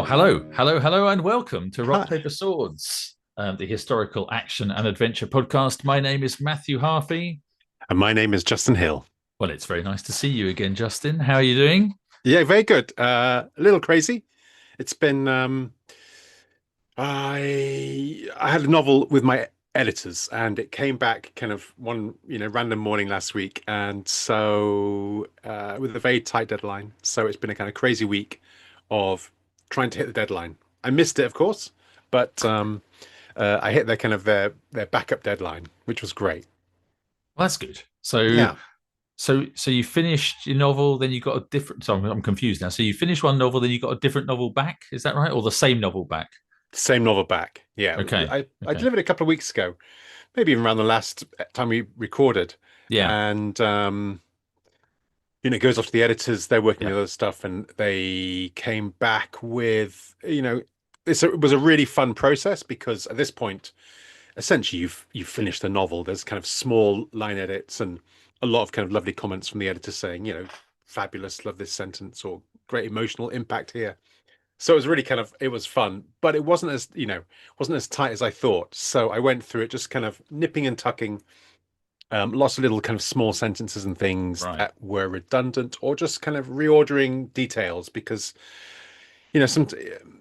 Well, hello, and welcome to Rock, Hi. Paper, Swords, the historical action and adventure podcast. My name is Matthew Harffy. And my name is Justin Hill. Well, it's very nice to see you again, Justin. How are you doing? Yeah, very good. A little crazy. It's been I had a novel with my editors and it came back kind of one, random morning last week. And so with a very tight deadline. So it's been a kind of crazy week of trying to hit the deadline. I missed it, of course, but I hit their backup deadline, which was great. Well, that's good. So, Yeah. so you finished your novel, then you got a different. So I'm confused now. So you finished one novel, then you got a different novel back. Is that right, or the same novel back? Same novel back. Yeah. Okay, I okay, delivered a couple of weeks ago, maybe even around the last time we recorded. yeah, And it goes off to the editors, they're working yeah, with other stuff, and they came back with, it was a really fun process because at this point, essentially you've finished the novel. There's kind of small line edits and a lot of kind of lovely comments from the editor saying, fabulous, love this sentence, or great emotional impact here. So it was really it was fun, but it wasn't as tight as I thought. So I went through it just kind of nipping and tucking, lots of little kind of small sentences and things right, that were redundant or just kind of reordering details because,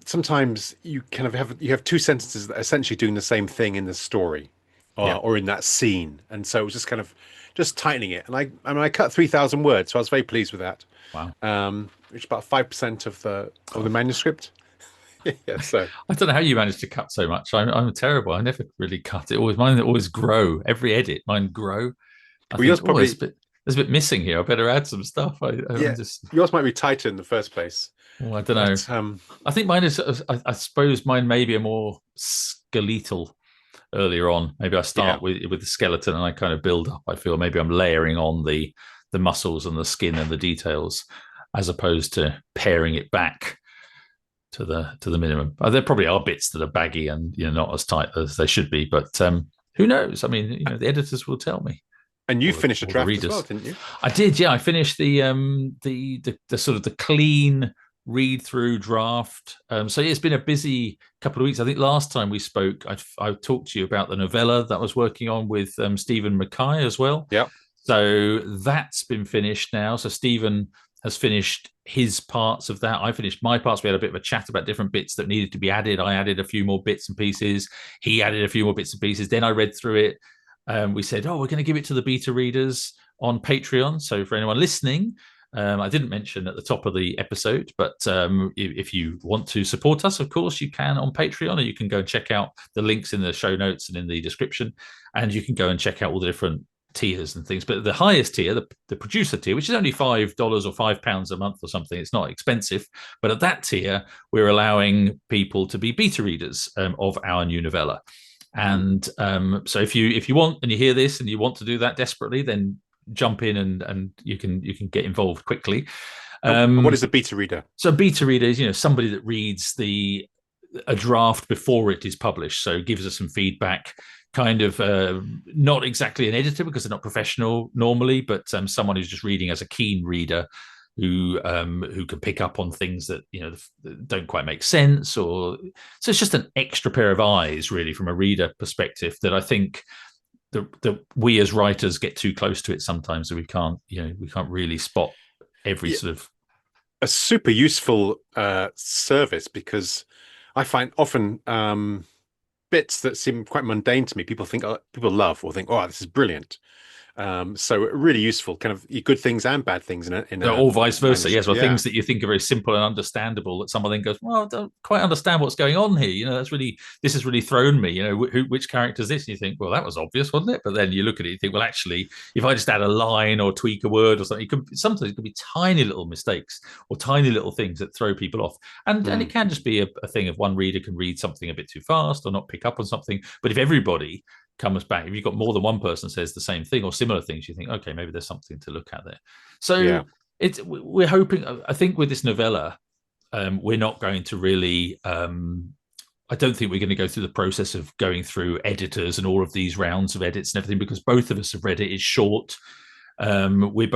sometimes you have two sentences that are essentially doing the same thing in the story yeah. or in that scene. And so it was just kind of just tightening it. And I cut 3,000 words, so I was very pleased with that. Wow. Which is about 5% of the God. manuscript. Yeah, so I don't know how you managed to cut so much. I'm terrible. I never really cut it. Always mine always grow. Every edit, mine grow. I well, think, yours oh, probably, there's a bit missing here. I better add some stuff. I'm yeah, just, yours might be tighter in the first place. oh, I don't know. But I think mine is. I suppose mine maybe a more skeletal earlier on. Maybe I yeah, start with the skeleton and I kind of build up. I feel maybe I'm layering on the muscles and the skin and the details, as opposed to paring it back to the minimum. There probably are bits that are baggy and not as tight as they should be, but who knows? I mean, the editors will tell me, and you or finished a the draft as well, readers. didn't you? I did, yeah. I finished the sort of the clean read through draft. So yeah, it's been a busy couple of weeks. I think last time we spoke, I talked to you about the novella that I was working on with Stephen Mackay as well. Yeah. So that's been finished now. So Stephen has finished his parts of that. I finished my parts. We had a bit of a chat about different bits that needed to be added. I added a few more bits and pieces. He added a few more bits and pieces. Then I read through it. We said, oh, we're going to give it to the beta readers on Patreon. So for anyone listening, I didn't mention at the top of the episode, but if you want to support us, of course, you can on Patreon, or you can go and check out the links in the show notes and in the description, and you can go and check out all the different tiers and things. But the highest tier, the producer tier, which is only $5 or £5 a month or something, it's not expensive. But at that tier, we're allowing people to be beta readers of our new novella. And so if you want and you hear this and you want to do that desperately, then jump in and you can get involved quickly. What is a beta reader? So beta reader is somebody that reads a draft before it is published, so gives us some feedback. Kind of not exactly an editor because they're not professional normally, but someone who's just reading as a keen reader who can pick up on things that don't quite make sense, or so it's just an extra pair of eyes really from a reader perspective that I think that we as writers get too close to it sometimes, so we can't really spot every Yeah, sort of a super useful service because I find often bits that seem quite mundane to me, people love or think, oh, this is brilliant. So really useful, kind of good things and bad things in a or vice versa. Yes, manuscript. well, Yeah, things that you think are very simple and understandable that someone then goes, well, I don't quite understand what's going on here. This has really thrown me. Which character is this? And you think, well, that was obvious, wasn't it? But then you look at it, you think, well, actually, if I just add a line or tweak a word or something, sometimes it can be tiny little mistakes or tiny little things that throw people off. And it mm. can just be a thing of one reader can read something a bit too fast or not pick up on something. But if everybody comes back, if you've got more than one person says the same thing or similar things, you think, okay, maybe there's something to look at there. So Yeah, we're hoping. I think with this novella, we're not going to really. I don't think we're going to go through the process of going through editors and all of these rounds of edits and everything because both of us have read it. It's short. We've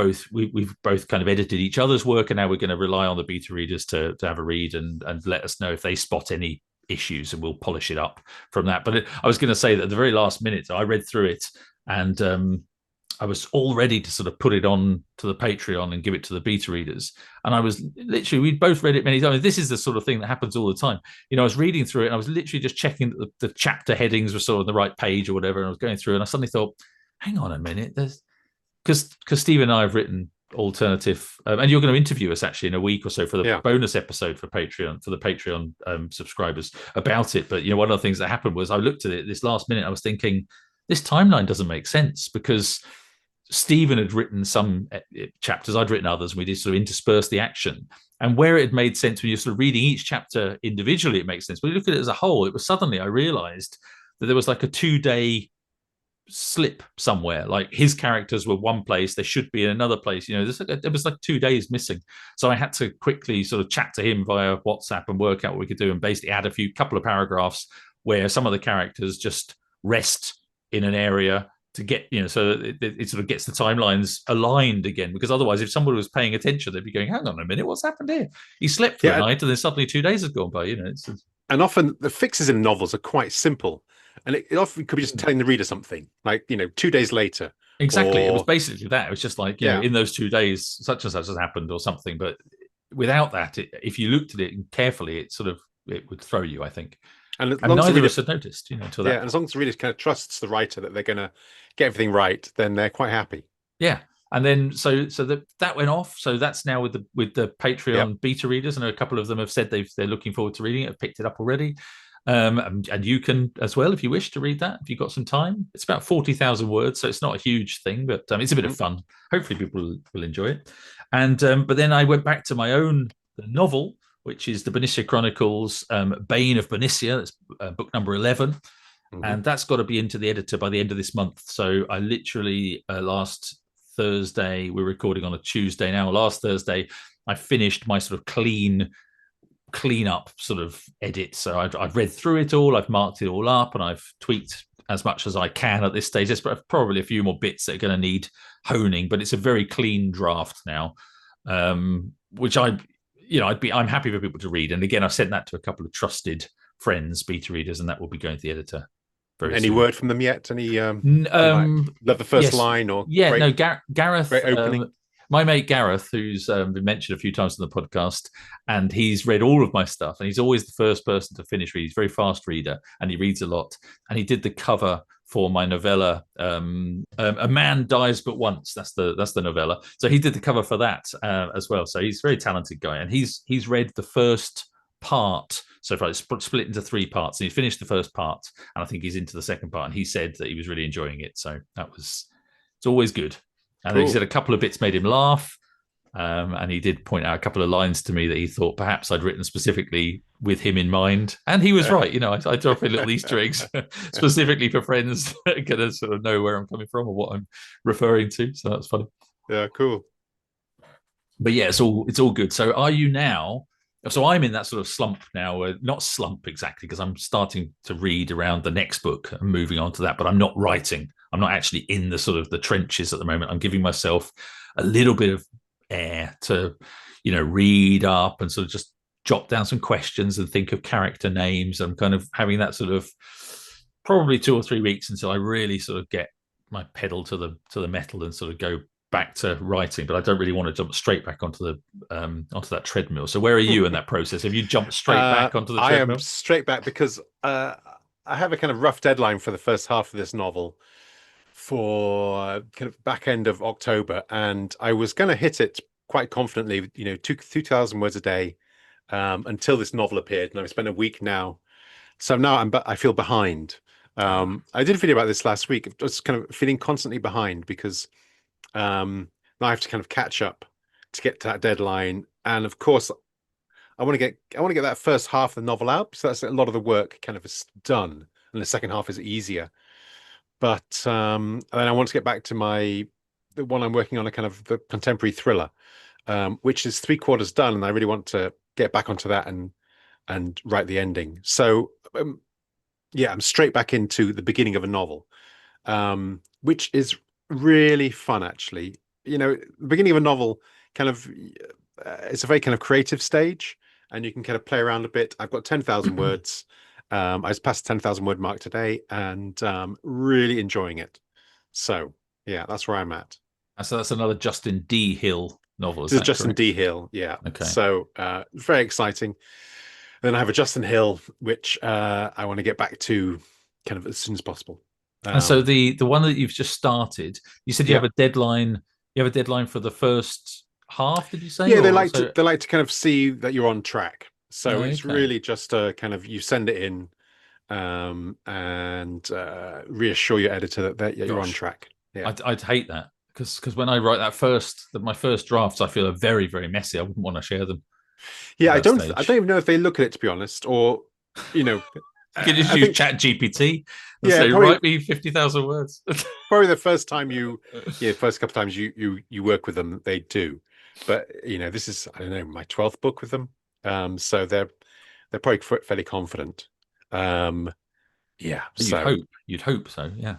both kind of edited each other's work, and now we're going to rely on the beta readers to have a read and let us know if they spot any issues, and we'll polish it up from that. But I was going to say that at the very last minute, I read through it, and I was all ready to sort of put it on to the Patreon and give it to the beta readers. And I was literally, we'd both read it many times. This is the sort of thing that happens all the time. I was reading through it, and I was literally just checking that the chapter headings were sort of on the right page or whatever. And I was going through, and I suddenly thought, hang on a minute, there's because Steve and I have written alternative, and you're going to interview us actually in a week or so for the bonus episode for the Patreon subscribers about it. But one of the things that happened was I looked at it this last minute. I was thinking, this timeline doesn't make sense, because Stephen had written some chapters, I'd written others, and we just sort of interspersed the action. And where it made sense when you're sort of reading each chapter individually, it makes sense. But you look at it as a whole, it was suddenly I realized that there was like a 2-day slip somewhere. Like his characters were one place, they should be in another place. There was like 2 days missing. So I had to quickly sort of chat to him via WhatsApp and work out what we could do, and basically add a couple of paragraphs where some of the characters just rest in an area to get, so that it sort of gets the timelines aligned again. Because otherwise, if somebody was paying attention, they'd be going, hang on a minute, what's happened here? He slept for a night, and then suddenly 2 days have gone by. And often the fixes in novels are quite simple, and it often could be just telling the reader something like 2 days later. Exactly. It was basically that. It was just like, in those 2 days, such and such has happened or something. But without that, if you looked at it carefully, it would throw you, I think. And neither of us had noticed, until that. Yeah, and as long as the reader kind of trusts the writer that they're going to get everything right, then they're quite happy. Yeah, and then so that went off. So that's now with the Patreon beta readers, and a couple of them have said they're looking forward to reading it, have picked it up already. And you can as well if you wish to read that if you've got some time. It's about 40,000 words, so it's not a huge thing, but it's a bit of fun. Hopefully, people will enjoy it. And but then I went back to my own novel, which is the Bernicia Chronicles, Bane of Bernicia. That's book number 11. And that's got to be into the editor by the end of this month. So I literally, last Thursday, we're recording on a Tuesday now. Last Thursday, I finished my sort of clean up sort of edit. So I've read through it all. I've marked it all up, and I've tweaked as much as I can at this stage. There's probably a few more bits that are going to need honing, but it's a very clean draft now, which I'm happy for people to read. And again, I've sent that to a couple of trusted friends, beta readers, and that will be going to the editor. Any word from them yet? Any love the first line or Gareth, great opening. My mate Gareth, who's been mentioned a few times on the podcast, and he's read all of my stuff, and he's always the first person to finish read. He's a very fast reader, and he reads a lot. And he did the cover for my novella, A Man Dies But Once. That's the novella. So he did the cover for that as well. So he's a very talented guy, and he's read the first part so far. It's split into 3 parts, and he finished the first part, and I think he's into the second part, and he said that he was really enjoying it. So it's always good. And cool. He said a couple of bits made him laugh, and he did point out a couple of lines to me that he thought perhaps I'd written specifically with him in mind, and he was right. I drop in little Easter eggs specifically for friends that are going to sort of know where I'm coming from or what I'm referring to, so that's funny. Yeah, cool. But yeah, it's all good. So are you now? So I'm in that sort of slump now, not slump exactly, because I'm starting to read around the next book and moving on to that, but I'm not writing. I'm not actually in the sort of the trenches at the moment. I'm giving myself a little bit of air to, read up and sort of just jot down some questions and think of character names. I'm kind of having that sort of probably 2 or 3 weeks until I really sort of get my pedal to the metal and sort of go back to writing, but I don't really want to jump straight back onto that treadmill. So where are you in that process? Have you jumped straight back onto the treadmill? I am straight back because I have a kind of rough deadline for the first half of this novel for kind of back end of October, and I was going to hit it quite confidently, 2,000 words a day until this novel appeared, and I've spent a week now. So now I feel behind. I did a video about this last week, just kind of feeling constantly behind because now I have to kind of catch up to get to that deadline, and of course I want to get that first half of the novel out, so that's a lot of the work kind of is done, and the second half is easier. But and then I want to get back to the one I'm working on, a kind of the contemporary thriller, which is 3/4 done, and I really want to get back onto that and write the ending. So I'm straight back into the beginning of a novel, which is really fun actually. the beginning of a novel kind of it's a very kind of creative stage, and you can kind of play around a bit. I've got 10,000 words. I just passed the 10,000 word mark today, and really enjoying it. So yeah, that's where I'm at. So that's another Justin D. Hill novel. Is This is that Justin D. correct? Hill. Yeah. Okay. So very exciting. Then I have a Justin Hill, which I want to get back to kind of as soon as possible. And so Um, the one that you've just started, you said you yeah. have a deadline. You have a deadline for the first half, did you say? Yeah, Or so? they like to kind of see that you're on track. So it's Okay. really just a kind of you send it in and reassure your editor that you're on Gosh, track. Yeah. I'd hate that because when I write my first drafts, I feel are very very messy. I wouldn't want to share them Yeah, at that I don't stage. even know if they look at it, to be honest, or you know, You could just I use think Chat GPT and yeah, say, write me 50,000 words. probably the first time first couple of times you work with them, they do. But this is, I don't know, my 12th book with them. So they're probably fairly confident. Um, yeah, so You'd hope so. Yeah.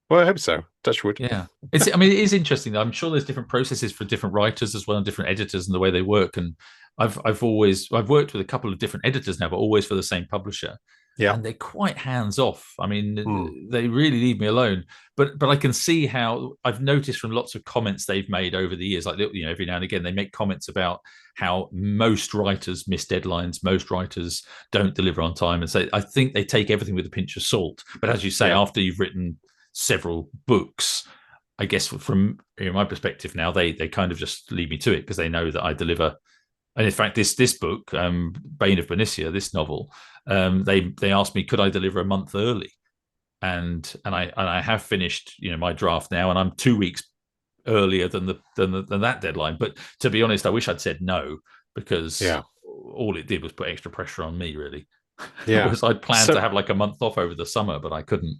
well, I hope so. Touch wood. Yeah. I mean, it is interesting. I'm sure there's different processes for different writers as well, and different editors and the way they work. And I've worked with a couple of different editors now, but always for the same publisher. Yeah. And they're quite hands off. I Hmm. mean, they really leave me alone. But I can see how I've noticed from lots of comments they've made over the years, like every now and again they make comments about how most writers miss deadlines, most writers don't deliver on time, and so I think they take everything with a pinch of salt. But as you say, Yeah. after you've written several books, I guess from my perspective now, they kind of just leave me to it because they know that I deliver. And in fact, this book, Bane of Bernicia, this novel, they asked me could I deliver a month early, and I have finished my draft now, and I'm 2 weeks earlier than that deadline. But to be honest, I wish I'd said no because Yeah. all it did was put extra pressure on me. Really, Yeah. was I'd planned So to have like a month off over the summer, but I couldn't.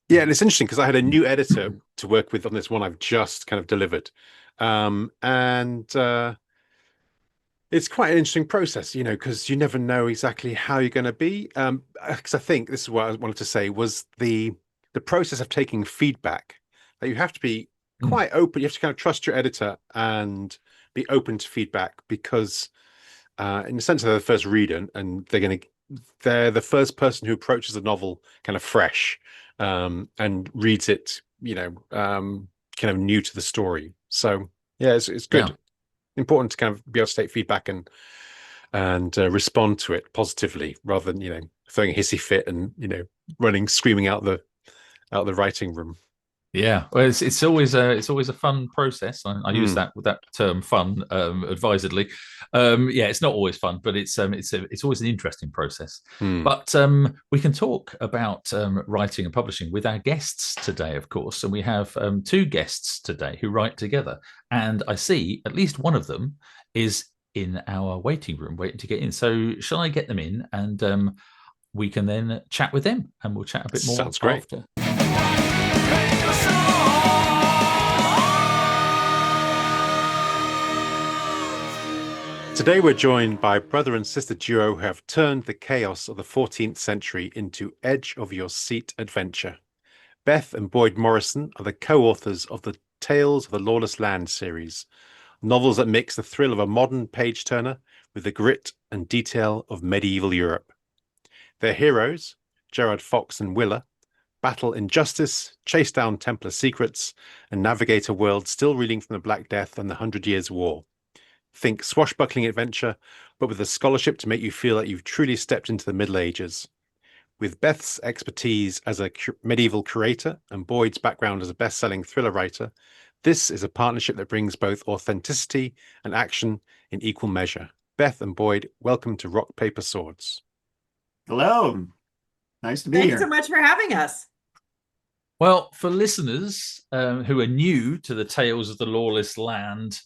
yeah, and it's interesting because I had a new editor to work with on this one I've just kind of delivered. And it's quite an interesting process, because you never know exactly how you're going to be. Because I think this is what I wanted to say was the process of taking feedback, that you have to be Mm. quite open. You have to kind of trust your editor and be open to feedback because in the sense they're the first reader and they're the first person who approaches the novel kind of fresh and reads it, kind of new to the story. So yeah, it's Yeah. good, important to kind of be able to take feedback and respond to it positively rather than throwing a hissy fit and running screaming out the writing room. Yeah, well, it's always a fun process. I use Hmm. that term "fun" advisedly. Yeah, it's not always fun, but it's always an interesting process. Hmm. But we can talk about writing and publishing with our guests today, of course, and we have two guests today who write together. And I see at least one of them is in our waiting room, waiting to get in. So shall I get them in, and we can then chat with them, and we'll chat a bit more Sounds great. after. Today we're joined by brother and sister duo who have turned the chaos of the 14th century into edge of your seat adventure. Beth and Boyd Morrison are the co-authors of the Tales of the Lawless Land series, novels that mix the thrill of a modern page-turner with the grit and detail of medieval Europe. Their heroes, Gerard Fox and Willa, battle injustice, chase down Templar secrets, and navigate a world still reeling from the Black Death and the Hundred Years' War. Think swashbuckling adventure, but with a scholarship to make you feel like you've truly stepped into the Middle Ages. With Beth's expertise as a medieval curator and Boyd's background as a best-selling thriller writer, this is a partnership that brings both authenticity and action in equal measure. Beth and Boyd, welcome to Rock, Paper, Swords. Hello. Nice to be Thanks here. so much for having us. Well, for listeners who are new to the Tales of the Lawless Land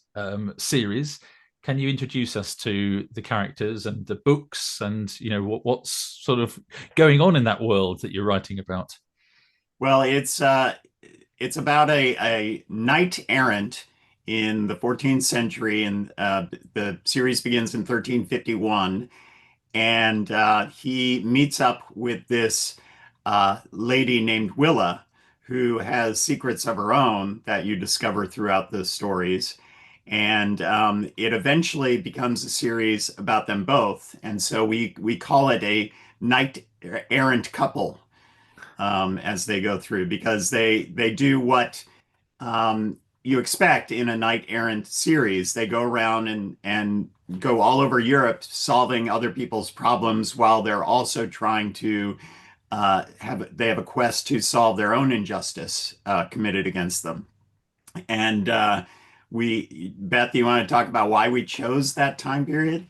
series, can you introduce us to the characters and the books and what's sort of going on in that world that you're writing about? Well, it's about a knight errant in the 14th century, and the series begins in 1351, and he meets up with this lady named Willa, who has secrets of her own that you discover throughout the stories. And it eventually becomes a series about them both. And so we call it a knight errant couple as they go through, because they do what you expect in a knight errant series. They go around and go all over Europe solving other people's problems while they're also trying to have a quest to solve their own injustice committed against them. And Beth, you want to talk about why we chose that time period?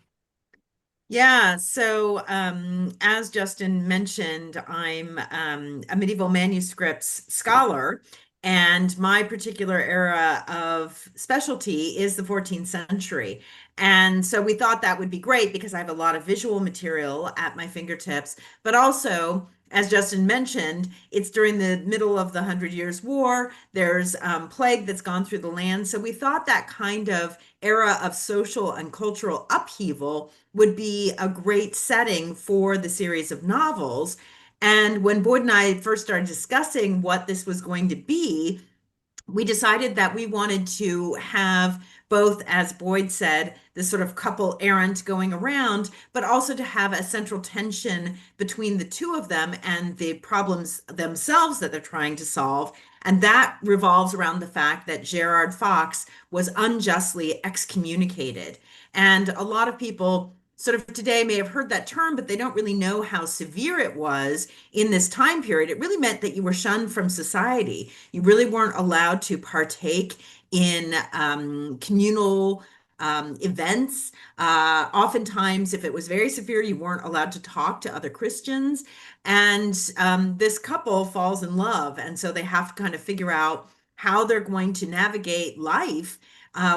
Yeah, so as Justin mentioned, I'm a medieval manuscripts scholar, and my particular era of specialty is the 14th century. And so we thought that would be great because I have a lot of visual material at my fingertips, but also, as Justin mentioned, it's during the middle of the Hundred Years' War. There's plague that's gone through the land. So we thought that kind of era of social and cultural upheaval would be a great setting for the series of novels. And when Boyd and I first started discussing what this was going to be, we decided that we wanted to have both, as Boyd said, this sort of couple errant going around, but also to have a central tension between the two of them and the problems themselves that they're trying to solve. And that revolves around the fact that Gerard Fox was unjustly excommunicated. And a lot of people sort of today may have heard that term, but they don't really know how severe it was in this time period. It really meant that you were shunned from society. You really weren't allowed to partake in communal events. Oftentimes, if it was very severe, you weren't allowed to talk to other Christians. And this couple falls in love. And so they have to kind of figure out how they're going to navigate life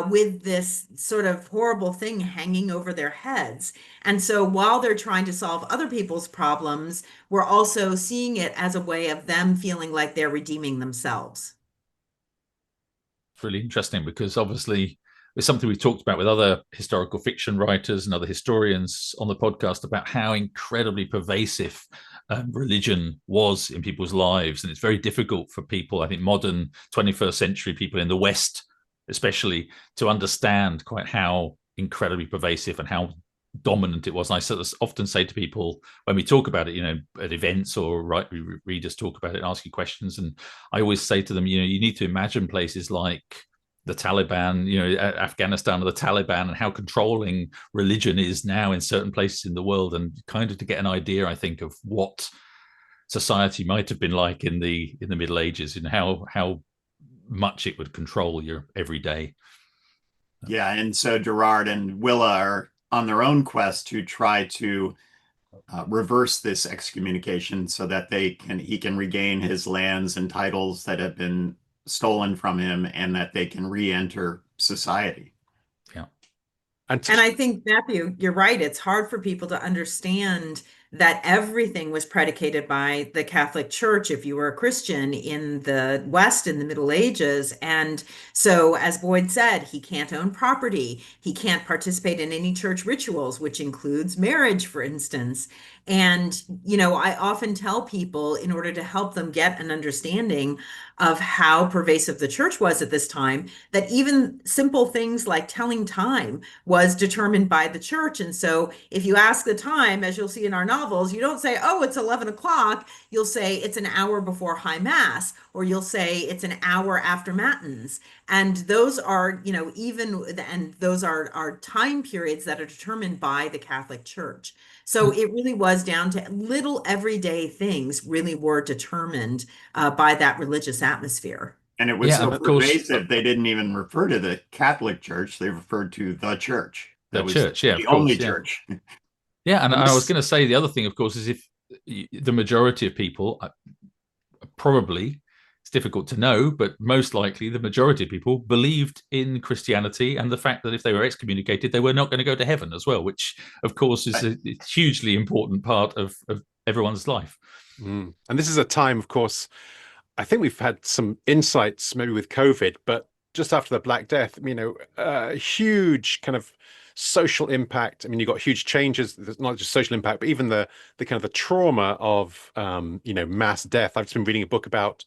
with this sort of horrible thing hanging over their heads. And so while they're trying to solve other people's problems, we're also seeing it as a way of them feeling like they're redeeming themselves. It's really interesting because obviously it's something we've talked about with other historical fiction writers and other historians on the podcast about how incredibly pervasive religion was in people's lives. And it's very difficult for people, I think modern 21st century people in the West especially, to understand quite how incredibly pervasive and how dominant it was. And I sort of often say to people when we talk about it, at events or readers talk about it and ask you questions. And I always say to them, you need to imagine places like the Taliban, Afghanistan or the Taliban, and how controlling religion is now in certain places in the world, and kind of to get an idea, I think, of what society might have been like in the Middle Ages and how much it would control your everyday. Yeah, and so Gerard and Willa are on their own quest to try to reverse this excommunication so that he can regain his lands and titles that have been stolen from him, and that they can re-enter society. Yeah. And I think, Matthew, you're right. It's hard for people to understand that everything was predicated by the Catholic Church if you were a Christian in the West in the Middle Ages. And so, as Boyd said, he can't own property. He can't participate in any church rituals, which includes marriage, for instance. And, I often tell people, in order to help them get an understanding of how pervasive the church was at this time, that even simple things like telling time was determined by the church. And so if you ask the time, as you'll see in our novels, you don't say, oh, it's 11 o'clock. You'll say it's an hour before high mass, or you'll say it's an hour after matins. And those are, and those are time periods that are determined by the Catholic Church. So it really was down to little everyday things really were determined by that religious atmosphere. And it was so pervasive, they didn't even refer to the Catholic Church. They referred to the church. The church, yeah. The only church. Yeah, and I was going to say the other thing, of course, is if the majority of people, probably, it's difficult to know, but most likely the majority of people believed in Christianity and the fact that if they were excommunicated, they were not going to go to heaven as well, which, of course, is a hugely important part of everyone's life. And this is a time, of course, I think we've had some insights maybe with COVID, but just after the Black Death, a huge kind of social impact. You got huge changes, not just social impact, but even the kind of the trauma of, mass death. I've just been reading a book about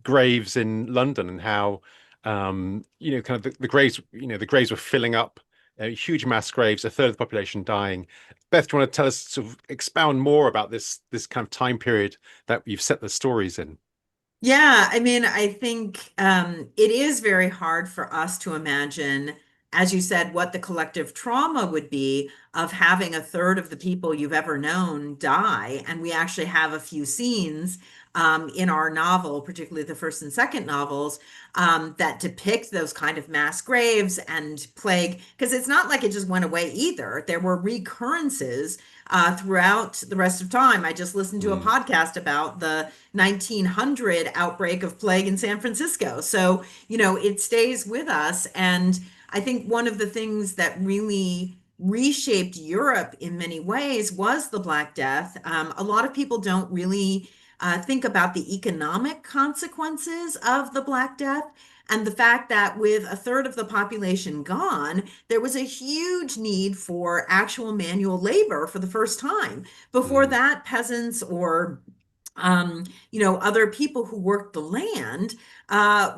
graves in London and how kind of the graves, the graves were filling up, huge mass graves, a third of the population dying. Beth, do you want to tell us, sort of expound more about this kind of time period that you've set the stories in? Yeah, I mean, I think it is very hard for us to imagine, as you said, what the collective trauma would be of having a third of the people you've ever known die. And we actually have a few scenes in our novel, particularly the first and second novels, that depict those kind of mass graves and plague, because it's not like it just went away either. There were recurrences throughout the rest of time. I just listened to a podcast about the 1900 outbreak of plague in San Francisco. So, it stays with us. And I think one of the things that really reshaped Europe in many ways was the Black Death. A lot of people don't really think about the economic consequences of the Black Death. And the fact that with a third of the population gone, there was a huge need for actual manual labor for the first time. Before that, peasants or other people who worked the land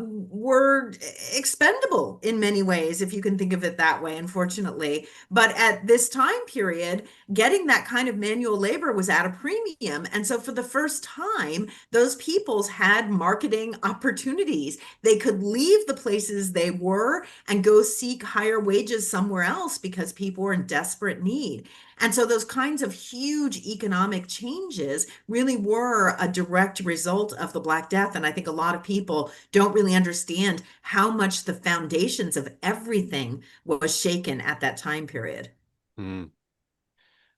were expendable in many ways, if you can think of it that way, unfortunately. But at this time period, getting that kind of manual labor was at a premium. And so for the first time, those peoples had marketing opportunities. They could leave the places they were and go seek higher wages somewhere else because people were in desperate need. And so those kinds of huge economic changes really were a direct result of the Black Death. And I think a lot of people don't really understand how much the foundations of everything was shaken at that time period.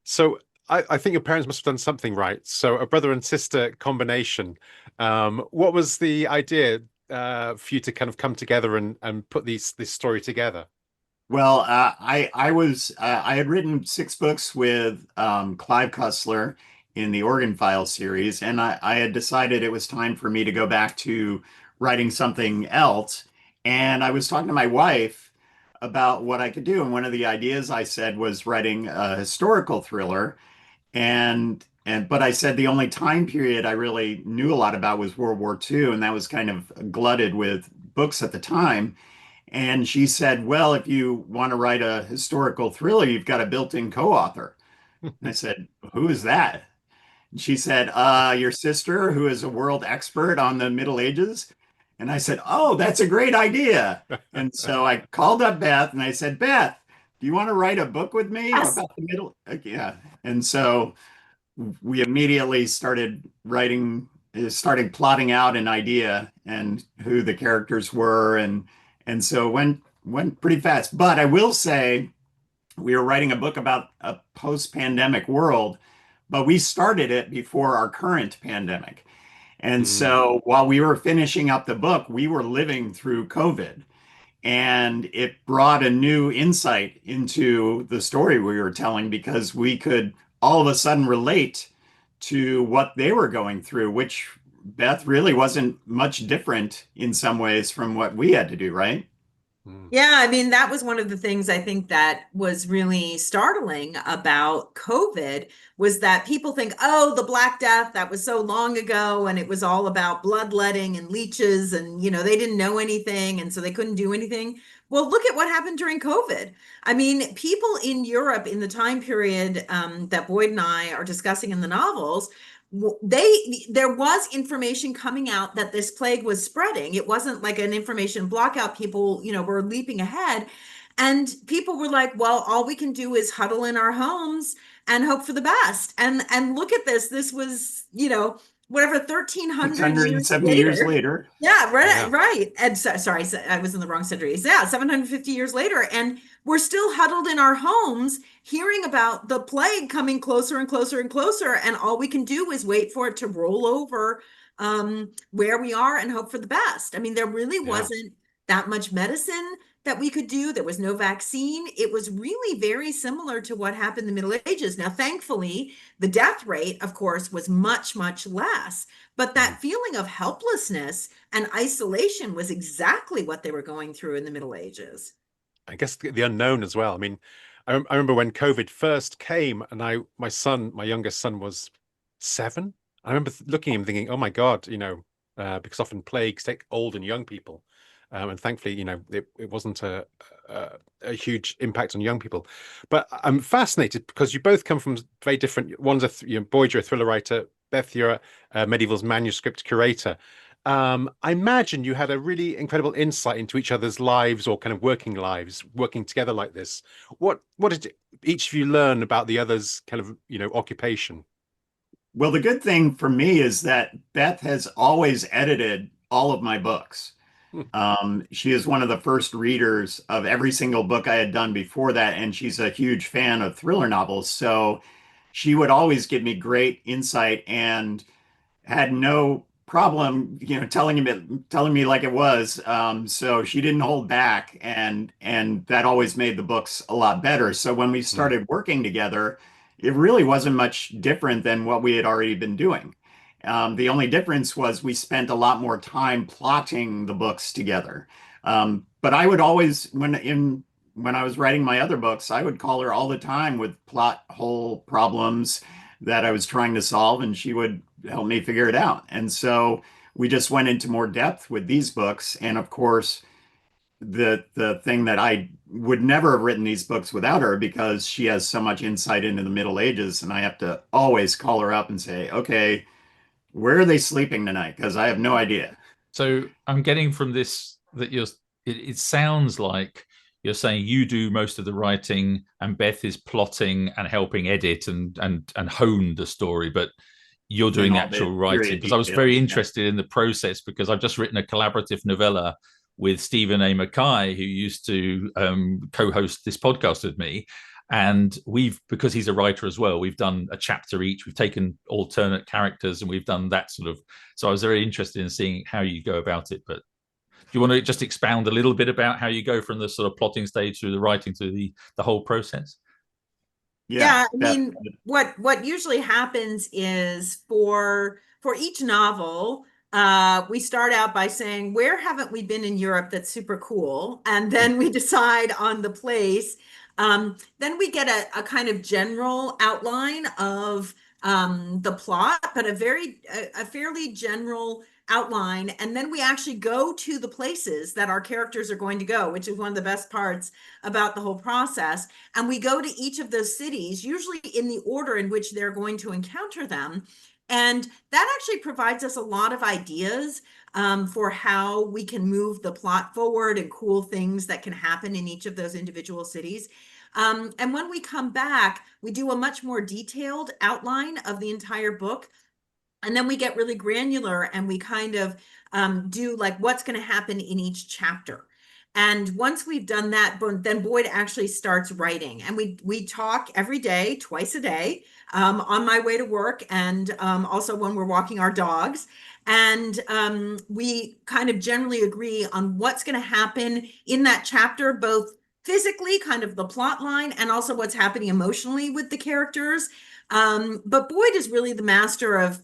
So I think your parents must have done something right. So a brother and sister combination. What was the idea for you to kind of come together and put this story together? Well, I had written 6 books with Clive Cussler in the Organ File series, and I had decided it was time for me to go back to writing something else. And I was talking to my wife about what I could do, and one of the ideas I said was writing a historical thriller. But I said the only time period I really knew a lot about was World War II, and that was kind of glutted with books at the time. And she said, well, if you want to write a historical thriller, you've got a built-in co-author. And I said, who is that? And she said, your sister, who is a world expert on the Middle Ages. And I said, oh, that's a great idea. And so I called up Beth and I said, Beth, do you want to write a book with me Yes. about the Middle? Yeah. And so we immediately started plotting out an idea and who the characters were, and so it went pretty fast. But I will say we were writing a book about a post-pandemic world, but we started it before our current pandemic. And so while we were finishing up the book, we were living through COVID. And it brought a new insight into the story we were telling because we could all of a sudden relate to what they were going through, which Beth really wasn't much different in some ways from what we had to do, right? Yeah, I mean, that was one of the things I think that was really startling about COVID was that people think, oh, the Black Death, that was so long ago, and it was all about bloodletting and leeches, and they didn't know anything, and so they couldn't do anything. Well, look at what happened during COVID. I mean, people in Europe in the time period that Boyd and I are discussing in the novels, there was information coming out that this plague was spreading. It wasn't like an information blockout. People, were leaping ahead, and people were like, well, all we can do is huddle in our homes and hope for the best. And look at this. This was, whatever, 1300 years 670 later. years later. Yeah, right, Yeah. right. And sorry, I was in the wrong century. Yeah, 750 years later, and we're still huddled in our homes, hearing about the plague coming closer and closer and closer, and all we can do is wait for it to roll over where we are and hope for the best. I mean, there really wasn't that much medicine that we could do. There was no vaccine. It was really very similar to what happened in the Middle Ages. Now, thankfully, the death rate, of course, was much, much less. But that feeling of helplessness and isolation was exactly what they were going through in the Middle Ages. I guess the unknown as well. I mean, I remember when COVID first came, and my youngest son was 7. I remember looking at him thinking, "Oh my God, because often plagues take old and young people. And thankfully, it wasn't a huge impact on young people. But I'm fascinated because you both come from very different. One's Boyd, you're a thriller writer. Beth, you're a medieval's manuscript curator. I imagine you had a really incredible insight into each other's lives, or kind of working lives, working together like this. What did each of you learn about the other's kind of occupation? Well, the good thing for me is that Beth has always edited all of my books. She is one of the first readers of every single book I had done before that, and she's a huge fan of thriller novels. So she would always give me great insight and had no problem, telling me like it was. So she didn't hold back, and that always made the books a lot better. So when we started working together, it really wasn't much different than what we had already been doing. The only difference was we spent a lot more time plotting the books together. But I would always, when I was writing my other books, I would call her all the time with plot hole problems that I was trying to solve, and she would help me figure it out. And so we just went into more depth with these books. And of course, the thing that I would never have written these books without her, because she has so much insight into the Middle Ages, and I have to always call her up and say, okay, where are they sleeping tonight? Because I have no idea. So I'm getting from this that it sounds like you're saying you do most of the writing and Beth is plotting and helping edit and hone the story, but you're doing the actual writing. Because I was very interested in the process, because I've just written a collaborative novella with Stephen A. Mackay, who used to co-host this podcast with me. And because he's a writer as well, we've done a chapter each. We've taken alternate characters and we've done that sort of. So I was very interested in seeing how you go about it. But do you want to just expound a little bit about how you go from the sort of plotting stage through the writing to the whole process? Yeah, I mean, what usually happens is for each novel, we start out by saying, where haven't we been in Europe that's super cool? And then we decide on the place. Then we get a kind of general outline of the plot, but a fairly general outline. And then we actually go to the places that our characters are going to go, which is one of the best parts about the whole process. And we go to each of those cities, usually in the order in which they're going to encounter them. And that actually provides us a lot of ideas for how we can move the plot forward and cool things that can happen in each of those individual cities. And when we come back, we do a much more detailed outline of the entire book. And then we get really granular and we kind of do like what's going to happen in each chapter. And once we've done that, then Boyd actually starts writing. And we talk every day, twice a day, on my way to work, and also when we're walking our dogs. And we kind of generally agree on what's going to happen in that chapter, both physically, kind of the plot line, and also what's happening emotionally with the characters. But Boyd is really the master of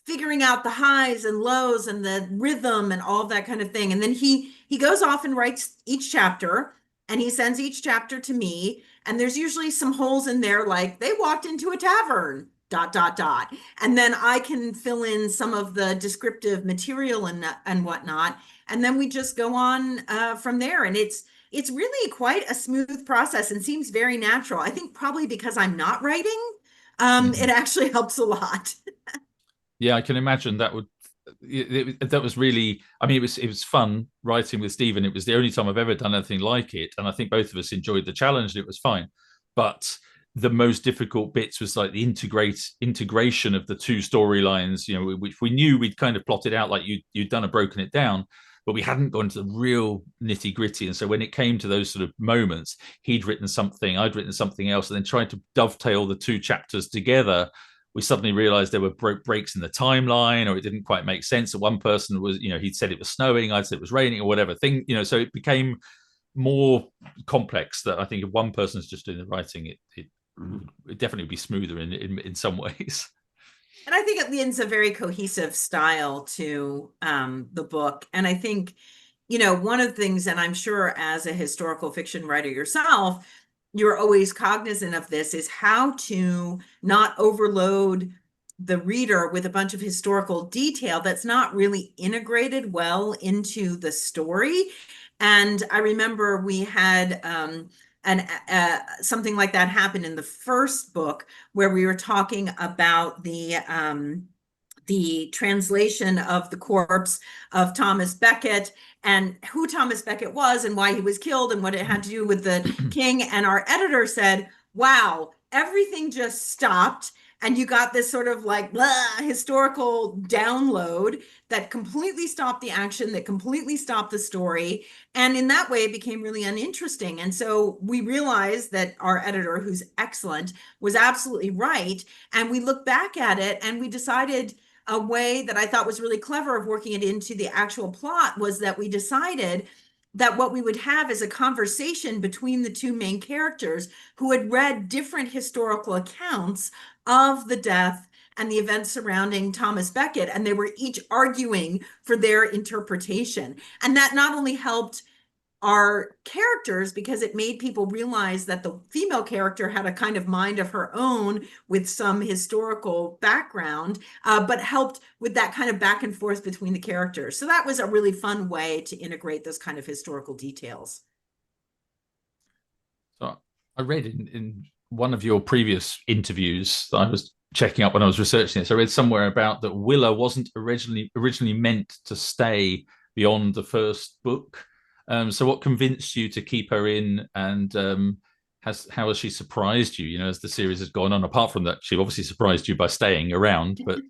figuring out the highs and lows and the rhythm and all of that kind of thing. And then he goes off and writes each chapter, and he sends each chapter to me. And there's usually some holes in there, like they walked into a tavern, ... And then I can fill in some of the descriptive material and whatnot. And then we just go on from there. And it's really quite a smooth process and seems very natural. I think probably because I'm not writing, it actually helps a lot. Yeah, I can imagine that was really, I mean, it was fun writing with Stephen. It was the only time I've ever done anything like it. And I think both of us enjoyed the challenge and it was fine. But the most difficult bits was like the integration of the two storylines, which we knew we'd kind of plotted out, like you'd done, broken it down, but we hadn't gone to the real nitty gritty. And so when it came to those sort of moments, he'd written something, I'd written something else, and then tried to dovetail the two chapters together, we suddenly realized there were breaks in the timeline, or it didn't quite make sense. So one person was, he'd said it was snowing, I'd said it was raining, or whatever thing, so it became more complex. That I think if one person's just doing the writing, it definitely be smoother in some ways. And I think it lends a very cohesive style to the book. And I think, one of the things, and I'm sure as a historical fiction writer yourself, you're always cognizant of this, is how to not overload the reader with a bunch of historical detail that's not really integrated well into the story. And I remember we had something like that happen in the first book, where we were talking about the translation of the corpse of Thomas Becket and who Thomas Becket was and why he was killed and what it had to do with the king. And our editor said, wow, everything just stopped. And you got this sort of like blah, historical download that completely stopped the action, that completely stopped the story. And in that way, it became really uninteresting. And so we realized that our editor, who's excellent, was absolutely right. And we looked back at it and we decided a way that I thought was really clever of working it into the actual plot was that we decided that what we would have is a conversation between the two main characters who had read different historical accounts of the death and the events surrounding Thomas Becket, and they were each arguing for their interpretation. And that not only helped our characters because it made people realize that the female character had a kind of mind of her own with some historical background, but helped with that kind of back and forth between the characters. So that was a really fun way to integrate those kind of historical details. So I read in one of your previous interviews that I was checking up when I was researching this, I read somewhere about that Willa wasn't originally meant to stay beyond the first book. So what convinced you to keep her in, and how has she surprised you, as the series has gone on? Apart from that, she obviously surprised you by staying around, but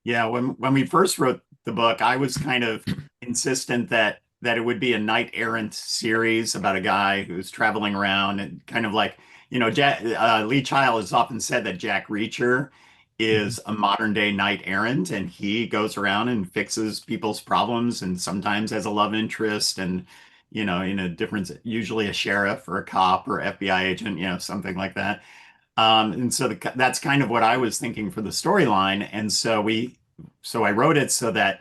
yeah, when we first wrote the book, I was kind of insistent that it would be a knight errant series about a guy who's traveling around and kind of like, Lee Child has often said that Jack Reacher is a modern day knight errant, and he goes around and fixes people's problems and sometimes has a love interest and, in a different, usually a sheriff or a cop or FBI agent, something like that. And so that's kind of what I was thinking for the storyline. And so I wrote it so that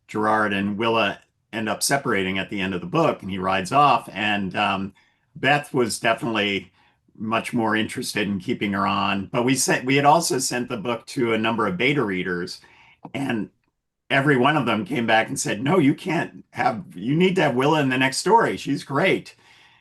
Gerard and Willa end up separating at the end of the book and he rides off. And Beth was definitely much more interested in keeping her on. But we had also sent the book to a number of beta readers, and every one of them came back and said, no, you need to have Willa in the next story. She's great.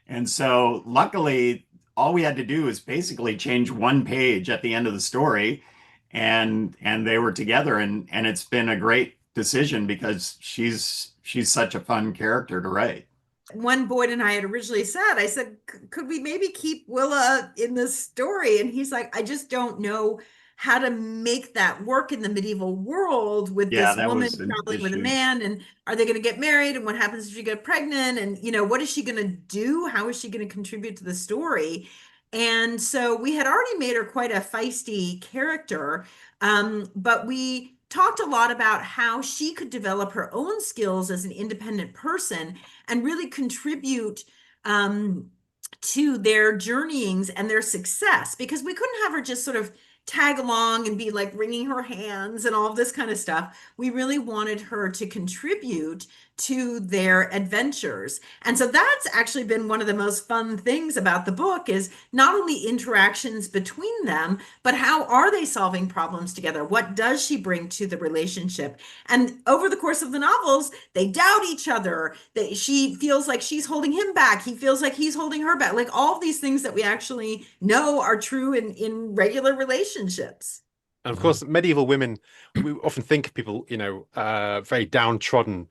And so luckily, all we had to do is basically change one page at the end of the story, and they were together, and it's been a great decision because she's such a fun character to write. When Boyd and I had originally said, I said, could we maybe keep Willa in this story? And he's like, I just don't know how to make that work in the medieval world with this woman traveling with a man. And are they going to get married? And what happens if she gets pregnant? And, what is she going to do? How is she going to contribute to the story? And so we had already made her quite a feisty character, but we talked a lot about how she could develop her own skills as an independent person and really contribute to their journeyings and their success, because we couldn't have her just sort of tag along and be like wringing her hands and all of this kind of stuff. We really wanted her to contribute to their adventures. And so that's actually been one of the most fun things about the book, is not only interactions between them, but how are they solving problems together? What does she bring to the relationship? And over the course of the novels, they doubt each other. She feels like she's holding him back. He feels like he's holding her back. Like all of these things that we actually know are true in regular relationships. And of course, medieval women, we often think of people, very downtrodden.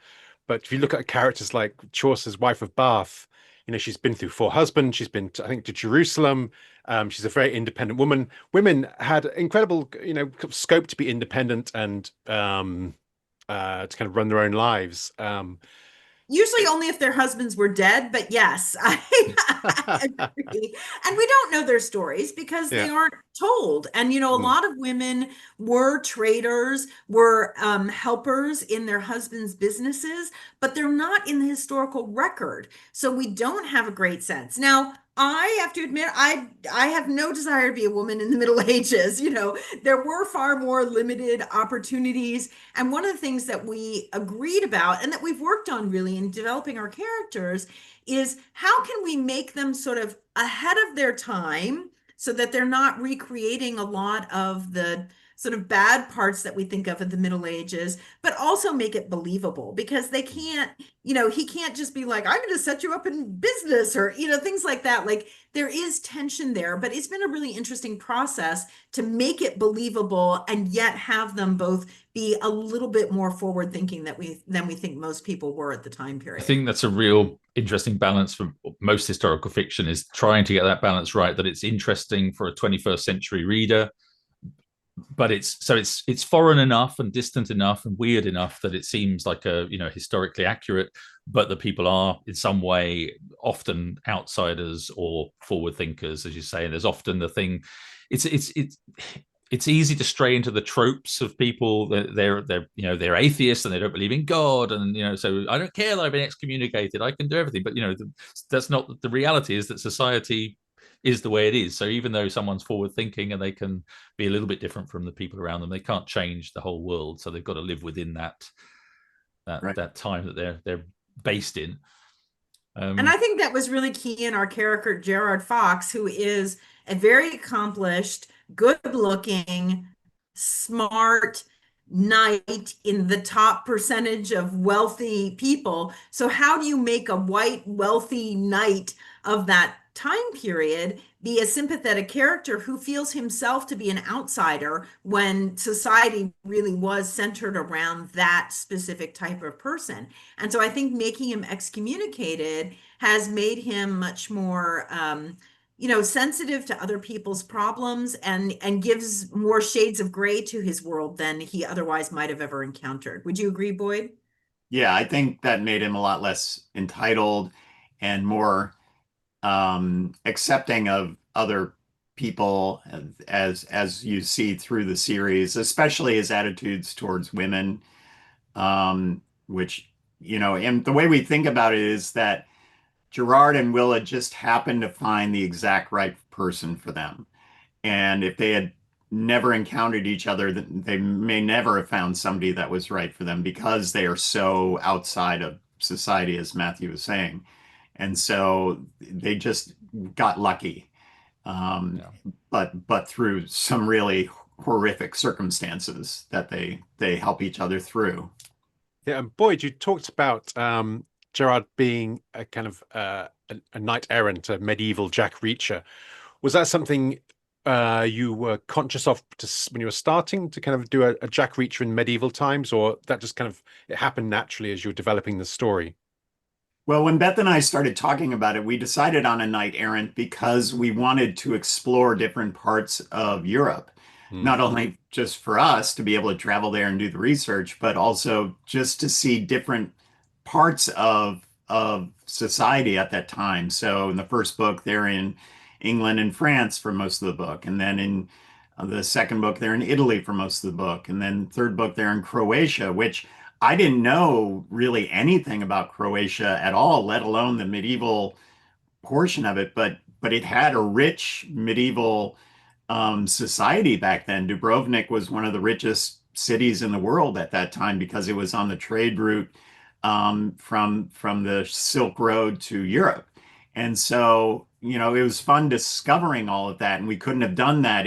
But if you look at characters like Chaucer's wife of Bath, she's been through 4 husbands. She's been, I think, to Jerusalem. She's a very independent woman. Women had incredible, scope to be independent and to kind of run their own lives. Usually only if their husbands were dead, but yes, I agree. And we don't know their stories because they aren't told. And, a lot of women were traders, were helpers in their husbands' businesses, but they're not in the historical record. So we don't have a great sense. Now, I have to admit, I have no desire to be a woman in the Middle Ages. There were far more limited opportunities. And one of the things that we agreed about and that we've worked on really in developing our characters is how can we make them sort of ahead of their time so that they're not recreating a lot of the sort of bad parts that we think of the Middle Ages, but also make it believable, because they can't, he can't just be like, I'm going to set you up in business, or, things like that. Like, there is tension there, but it's been a really interesting process to make it believable and yet have them both be a little bit more forward thinking than we think most people were at the time I period. think that's a real interesting balance for most historical fiction, is trying to get that balance right, that it's interesting for a 21st century reader, but it's foreign enough and distant enough and weird enough that it seems like a historically accurate, but the people are in some way often outsiders or forward thinkers, as you say. And there's often the thing, it's easy to stray into the tropes of people that they're atheists and they don't believe in God, and so I don't care that I've been excommunicated, I can do everything. But that's not the reality. Is that society is the way it is. So even though someone's forward thinking and they can be a little bit different from the people around them, they can't change the whole world. So they've got to live within that Right. that time that they're based in. And I think that was really key in our character, Gerard Fox, who is a very accomplished, good-looking, smart knight in the top percentage of wealthy people. So how do you make a white, wealthy knight of that time period be a sympathetic character who feels himself to be an outsider when society really was centered around that specific type of person? And so I think making him excommunicated has made him much more sensitive to other people's problems, and gives more shades of gray to his world than he otherwise might have ever encountered. Would you agree, Boyd? Yeah, I think that made him a lot less entitled and more accepting of other people, as you see through the series, especially his attitudes towards women, which, and the way we think about it is that Gerard and Willa just happened to find the exact right person for them. And if they had never encountered each other, they may never have found somebody that was right for them, because they are so outside of society, as Matthew was saying. And so they just got lucky. But through some really horrific circumstances that they help each other through. Yeah, and Boyd, you talked about Gerard being a kind of a knight errant, a medieval Jack Reacher. Was that something you were conscious of when you were starting to kind of do a Jack Reacher in medieval times, or that just kind of it happened naturally as you were developing the story? Well, when Beth and I started talking about it, we decided on a knight errant because we wanted to explore different parts of Europe, not only just for us to be able to travel there and do the research, but also just to see different parts of society at that time. So in the first book, they're in England and France for most of the book, and then in the second book, they're in Italy for most of the book, and then third book, they're in Croatia, which I didn't know really anything about Croatia at all, let alone the medieval portion of it. But it had a rich medieval society back then. Dubrovnik was one of the richest cities in the world at that time because it was on the trade route from the Silk Road to Europe. And so, it was fun discovering all of that. And we couldn't have done that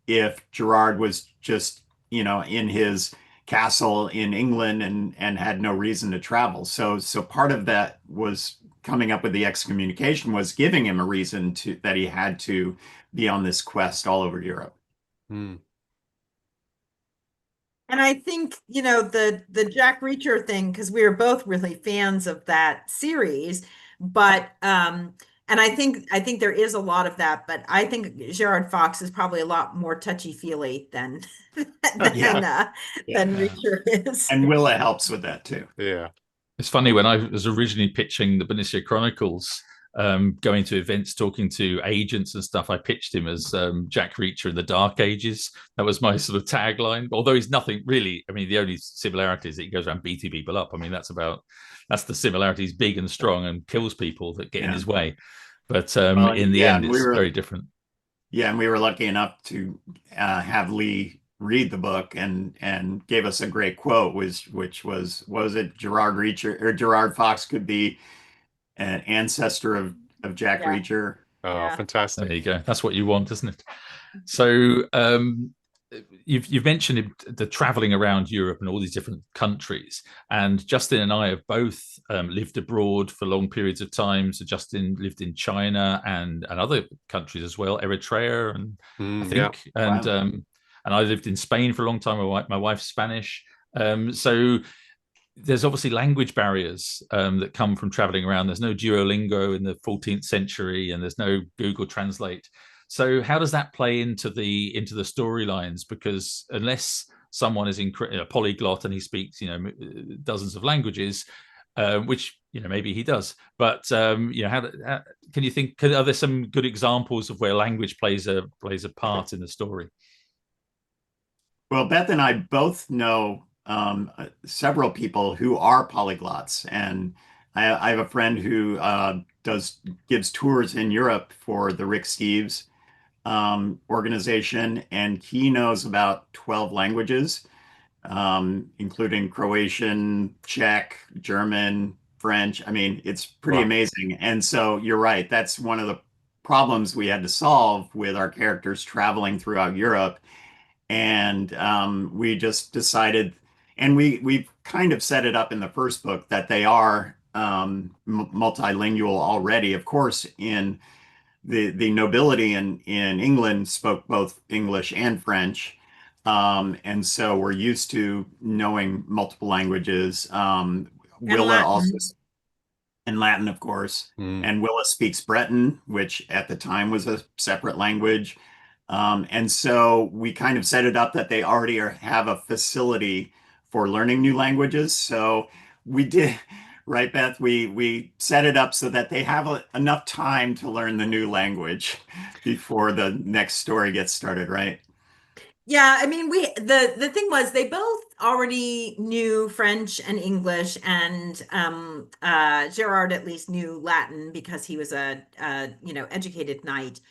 if Gerard was just, in his castle in England and had no reason to travel. So part of that was coming up with the excommunication, was giving him a reason that he had to be on this quest all over Europe. Mm. And I think, the Jack Reacher thing, because we were both really fans of that series, but and I think there is a lot of that, but I think Gerard Fox is probably a lot more touchy-feely than Yeah. Reacher is. And Willa helps with that too. Yeah. It's funny, when I was originally pitching the Benicia Chronicles, going to events, talking to agents and stuff, I pitched him as Jack Reacher in the Dark Ages. That was my sort of tagline. Although he's nothing really. I mean, the only similarity is that he goes around beating people up. I mean, that's the similarity. He's big and strong and kills people that get in his way. But in the end, it's very different. Yeah, and we were lucky enough to have Lee read the book and gave us a great quote, which was it Gerard Reacher or Gerard Fox could be an ancestor of Jack Reacher? Oh, fantastic. There you go. That's what you want, isn't it? So you've mentioned the traveling around Europe and all these different countries, and Justin and I have both lived abroad for long periods of time. So Justin lived in China and other countries as well, Eritrea, and I think, and I lived in Spain for a long time. My wife's Spanish, so there's obviously language barriers that come from traveling around. There's no Duolingo in the 14th century, and there's no Google Translate. So how does that play into the storylines? Because unless someone is a polyglot and he speaks, dozens of languages, which maybe he does, but how can you think? Are there some good examples of where language plays a part in the story? Well, Beth and I both know several people who are polyglots, and I have a friend who gives tours in Europe for the Rick Steves organization, and he knows about 12 languages, including Croatian, Czech, German, French. I mean, it's pretty amazing. And so you're right. That's one of the problems we had to solve with our characters traveling throughout Europe. And we just decided, and we've kind of set it up in the first book that they are multilingual already. Of course, in the nobility in England spoke both English and French. And so we're used to knowing multiple languages. Willa also, and Latin, of course. And Willa speaks Breton, which at the time was a separate language. And so we kind of set it up that they already have a facility for learning new languages. So we did, right, Beth? We set it up so that they have enough time to learn the new language before the next story gets started, right? Yeah, I mean, the thing was they both already knew French and English, and Gerard at least knew Latin because he was a educated knight.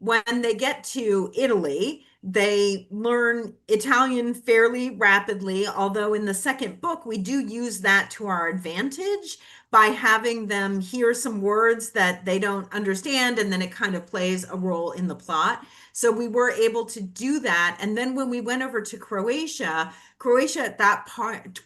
When they get to Italy, they learn Italian fairly rapidly, although in the second book, we do use that to our advantage by having them hear some words that they don't understand, and then it kind of plays a role in the plot. So we were able to do that. And then when we went over to Croatia at that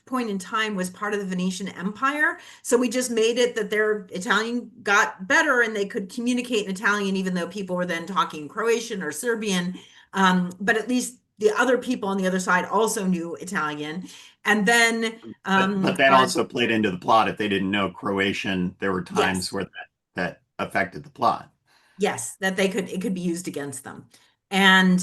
point in time was part of the Venetian Empire. So we just made it that their Italian got better and they could communicate in Italian, even though people were then talking Croatian or Serbian. But at least the other people on the other side also knew Italian. And then but that also played into the plot. If they didn't know Croatian, there were times where that affected the plot. Yes, that it could be used against them. And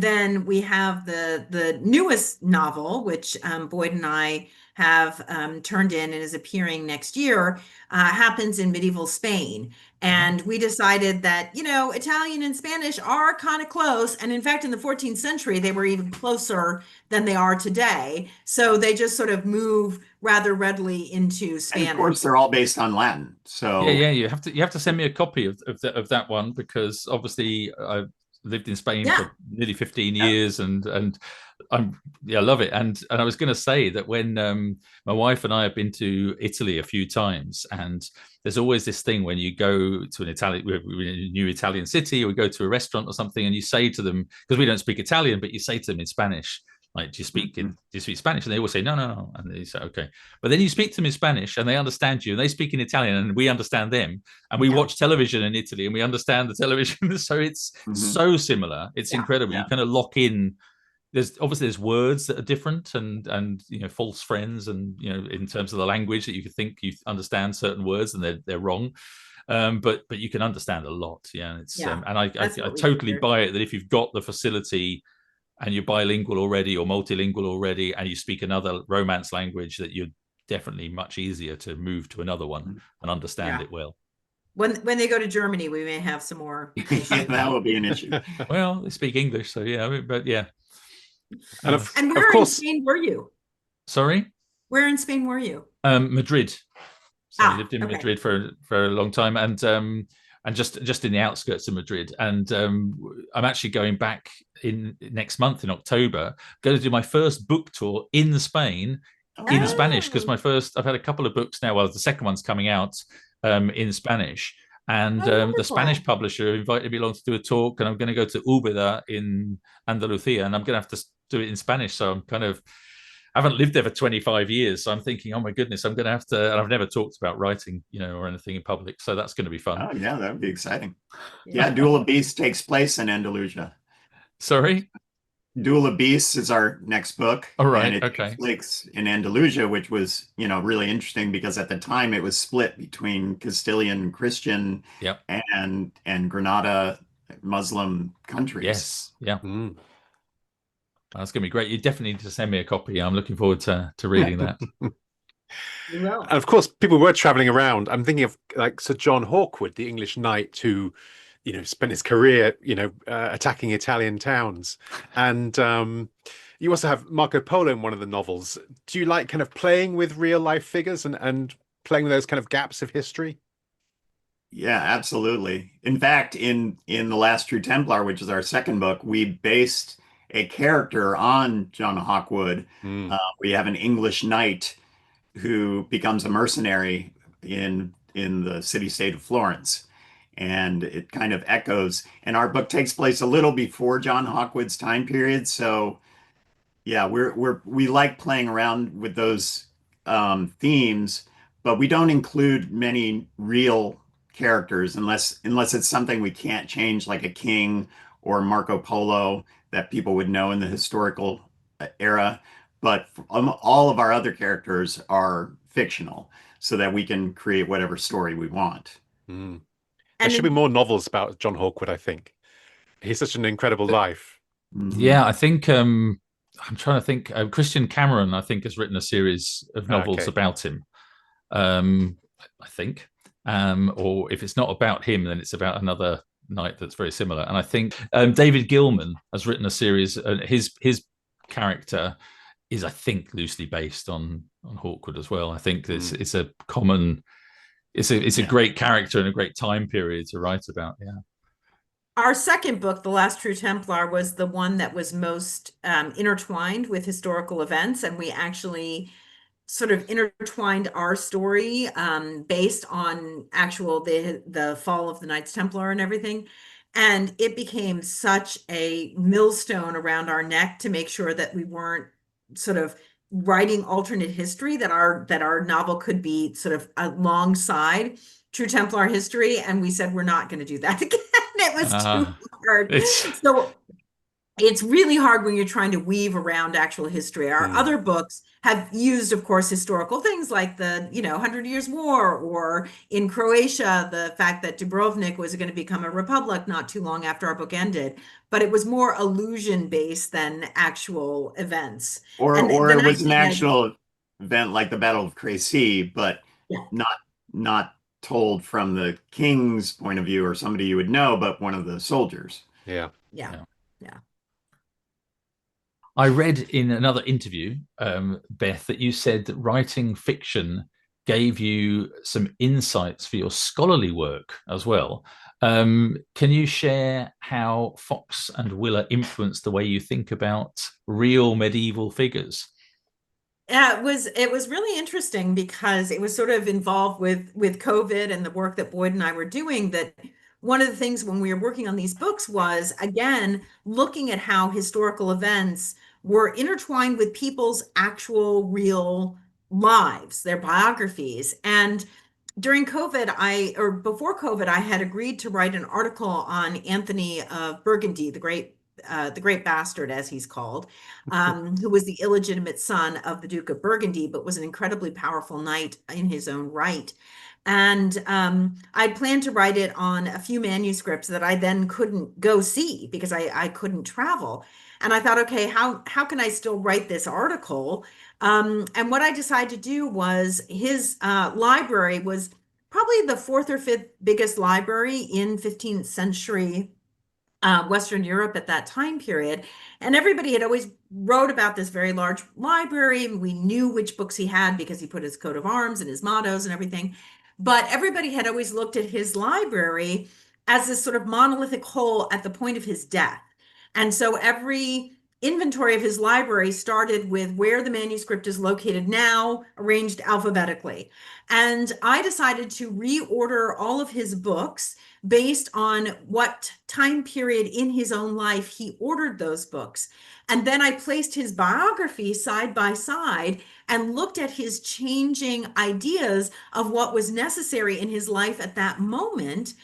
then we have the newest novel, which Boyd and I have turned in and is appearing next year, happens in medieval Spain. And we decided that, Italian and Spanish are kind of close. And in fact, in the 14th century, they were even closer than they are today. So they just sort of move rather readily into Spanish. And of course, they're all based on Latin. So yeah, you have to send me a copy of that one, because obviously I've lived in Spain for nearly 15 years, and I love it. And I was going to say that when my wife and I have been to Italy a few times, and there's always this thing when you go to a new Italian city, or we go to a restaurant or something, and you say to them, because we don't speak Italian, but you say to them in Spanish, like, do you speak Spanish? And they always say, no. And they say, okay. But then you speak to them in Spanish and they understand you, and they speak in Italian and we understand them. And we watch television in Italy and we understand the television. So it's so similar. It's incredible. You kind of lock in. There's words that are different, and false friends, and in terms of the language that you could think you understand certain words and they're wrong. But you can understand a lot. Yeah. And I totally buy it that if you've got the facility and you're bilingual already or multilingual already, and you speak another Romance language, that you're definitely much easier to move to another one and understand it well. When they go to Germany, we may have some more issues. That will be an issue. Well, they speak English, so yeah, but yeah. And where in Spain were you? Sorry? Where in Spain were you? Madrid. So I lived in Madrid for a long time, and just in the outskirts of Madrid. And I'm actually going back in next month in October, going to do my first book tour in Spain in Spanish, because I've had a couple of books now. Well, the second one's coming out in Spanish. And Oh, the wonderful. Spanish publisher invited me along to do a talk, and I'm going to go to Úbeda in Andalusia, and I'm going to have to do it in Spanish. So I'm kind of, I haven't lived there for 25 years, so I'm thinking, oh my goodness, I'm going to have to. And I've never talked about writing, or anything in public, so that's going to be fun. Oh yeah, that would be exciting. Yeah, Duel of Beasts takes place in Andalusia. Sorry? Duel of Beasts is our next book. All right, and it okay. takes place in Andalusia, which was, really interesting because at the time it was split between Castilian Christian Yep. and Granada Muslim countries. Yes, yeah. That's going to be great. You definitely need to send me a copy. I'm looking forward to reading that. And of course, people were traveling around. I'm thinking of like Sir John Hawkwood, the English knight who, spent his career, attacking Italian towns. And you also have Marco Polo in one of the novels. Do you like kind of playing with real life figures and playing with those kind of gaps of history? Yeah, absolutely. In fact, in The Last True Templar, which is our second book, we based a character on John Hawkwood. We have an English knight who becomes a mercenary in the city-state of Florence. And it kind of echoes. And our book takes place a little before John Hawkwood's time period. So yeah, we like playing around with those themes, but we don't include many real characters unless it's something we can't change, like a king or Marco Polo that people would know in the historical era. But all of our other characters are fictional, so that we can create whatever story we want. There should be more novels about John Hawkwood, I think. He's such an incredible life. Yeah, I think I'm trying to think. Christian Cameron, I think, has written a series of novels about him. I think, or if it's not about him, then it's about another knight that's very similar. And I think David Gilman has written a series. His character is, I think, loosely based on Hawkwood as well. I think it's a common. It's a great character and a great time period to write about. Yeah. Our second book, The Last True Templar, was the one that was most intertwined with historical events, and we actually sort of intertwined our story based on the fall of the Knights Templar and everything. And it became such a millstone around our neck to make sure that we weren't sort of writing alternate history, that our novel could be sort of alongside True Templar history. And we said, we're not going to do that again. It was too hard. So it's really hard when you're trying to weave around actual history. Our other books have used, of course, historical things like the 100 Years' War, or in Croatia, the fact that Dubrovnik was going to become a republic not too long after our book ended. But it was more illusion based than actual events. Or it was an actual event like the Battle of Crécy, but not told from the king's point of view or somebody you would know, but one of the soldiers. Yeah. I read in another interview, Beth, that you said that writing fiction gave you some insights for your scholarly work as well. Can you share how Fox and Willa influenced the way you think about real medieval figures? Yeah, it was really interesting because it was sort of involved with COVID and the work that Boyd and I were doing. That one of the things when we were working on these books was, again, looking at how historical events were intertwined with people's actual real lives, their biographies. And during COVID, before COVID, I had agreed to write an article on Anthony of Burgundy, the great bastard, as he's called, who was the illegitimate son of the Duke of Burgundy, but was an incredibly powerful knight in his own right. And I planned to write it on a few manuscripts that I then couldn't go see because I couldn't travel. And I thought, okay, how can I still write this article? And what I decided to do was his library was probably the fourth or fifth biggest library in 15th century Western Europe at that time period. And everybody had always wrote about this very large library. We knew which books he had because he put his coat of arms and his mottos and everything. But everybody had always looked at his library as this sort of monolithic whole at the point of his death. And so every inventory of his library started with where the manuscript is located now, arranged alphabetically. And I decided to reorder all of his books based on what time period in his own life he ordered those books. And then I placed his biography side by side and looked at his changing ideas of what was necessary in his life at that moment,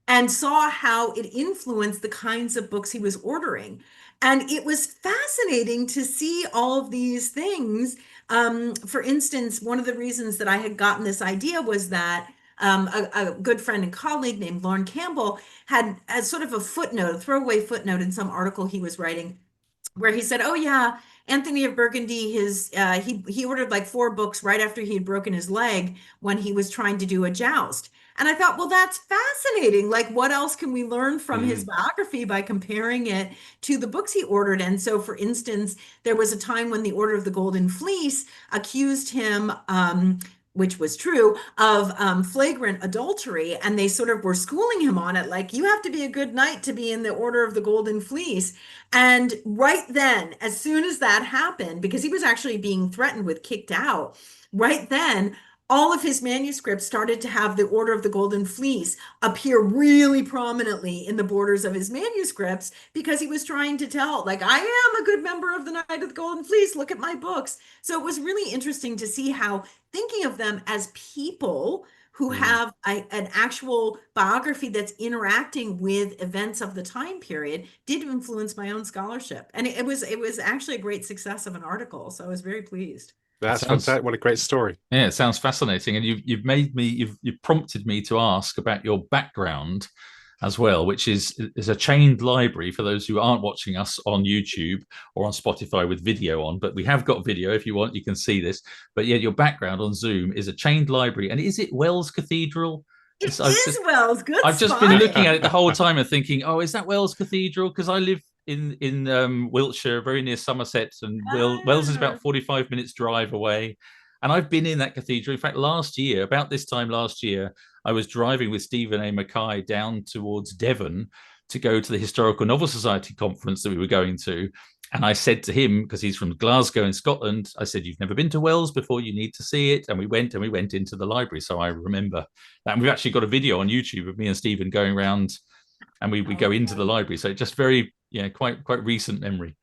and saw how it influenced the kinds of books he was ordering. And it was fascinating to see all of these things. For instance, one of the reasons that I had gotten this idea was that a good friend and colleague named Lauren Campbell had as sort of a footnote, a throwaway footnote in some article he was writing, where he said, "Oh yeah, Anthony of Burgundy, he ordered like 4 books right after he had broken his leg when he was trying to do a joust." And I thought, well, that's fascinating. Like, what else can we learn from his biography by comparing it to the books he ordered? And so, for instance, there was a time when the Order of the Golden Fleece accused him, which was true, of flagrant adultery. And they sort of were schooling him on it, like, you have to be a good knight to be in the Order of the Golden Fleece. And right then, as soon as that happened, because he was actually being threatened with kicked out, right then, all of his manuscripts started to have the Order of the Golden Fleece appear really prominently in the borders of his manuscripts, because he was trying to tell, like, I am a good member of the Knight of the Golden Fleece. Look at my books. So it was really interesting to see how thinking of them as people who have an actual biography that's interacting with events of the time period did influence my own scholarship. And it was actually a great success of an article. So I was very pleased. That's fantastic. What a great story. Yeah, it sounds fascinating. And you've prompted me to ask about your background as well, which is a chained library for those who aren't watching us on YouTube or on Spotify with video on, but we have got video. If you want, you can see this. But yeah, your background on Zoom is a chained library. And is it Wells Cathedral? It is Wells. Good I've just been looking at it the whole time and thinking, oh, is that Wells Cathedral? Because I live in Wiltshire, very near Somerset, and Wells is about 45 minutes drive away. And I've been in that cathedral. In fact, last year, about this time last year, I was driving with Stephen A. Mackay down towards Devon to go to the Historical Novel Society conference that we were going to. And I said to him, because he's from Glasgow in Scotland, I said, you've never been to Wells before, you need to see it. And we went into the library. So I remember that. And we've actually got a video on YouTube of me and Stephen going around, and we go into the library. So just very, quite recent memory.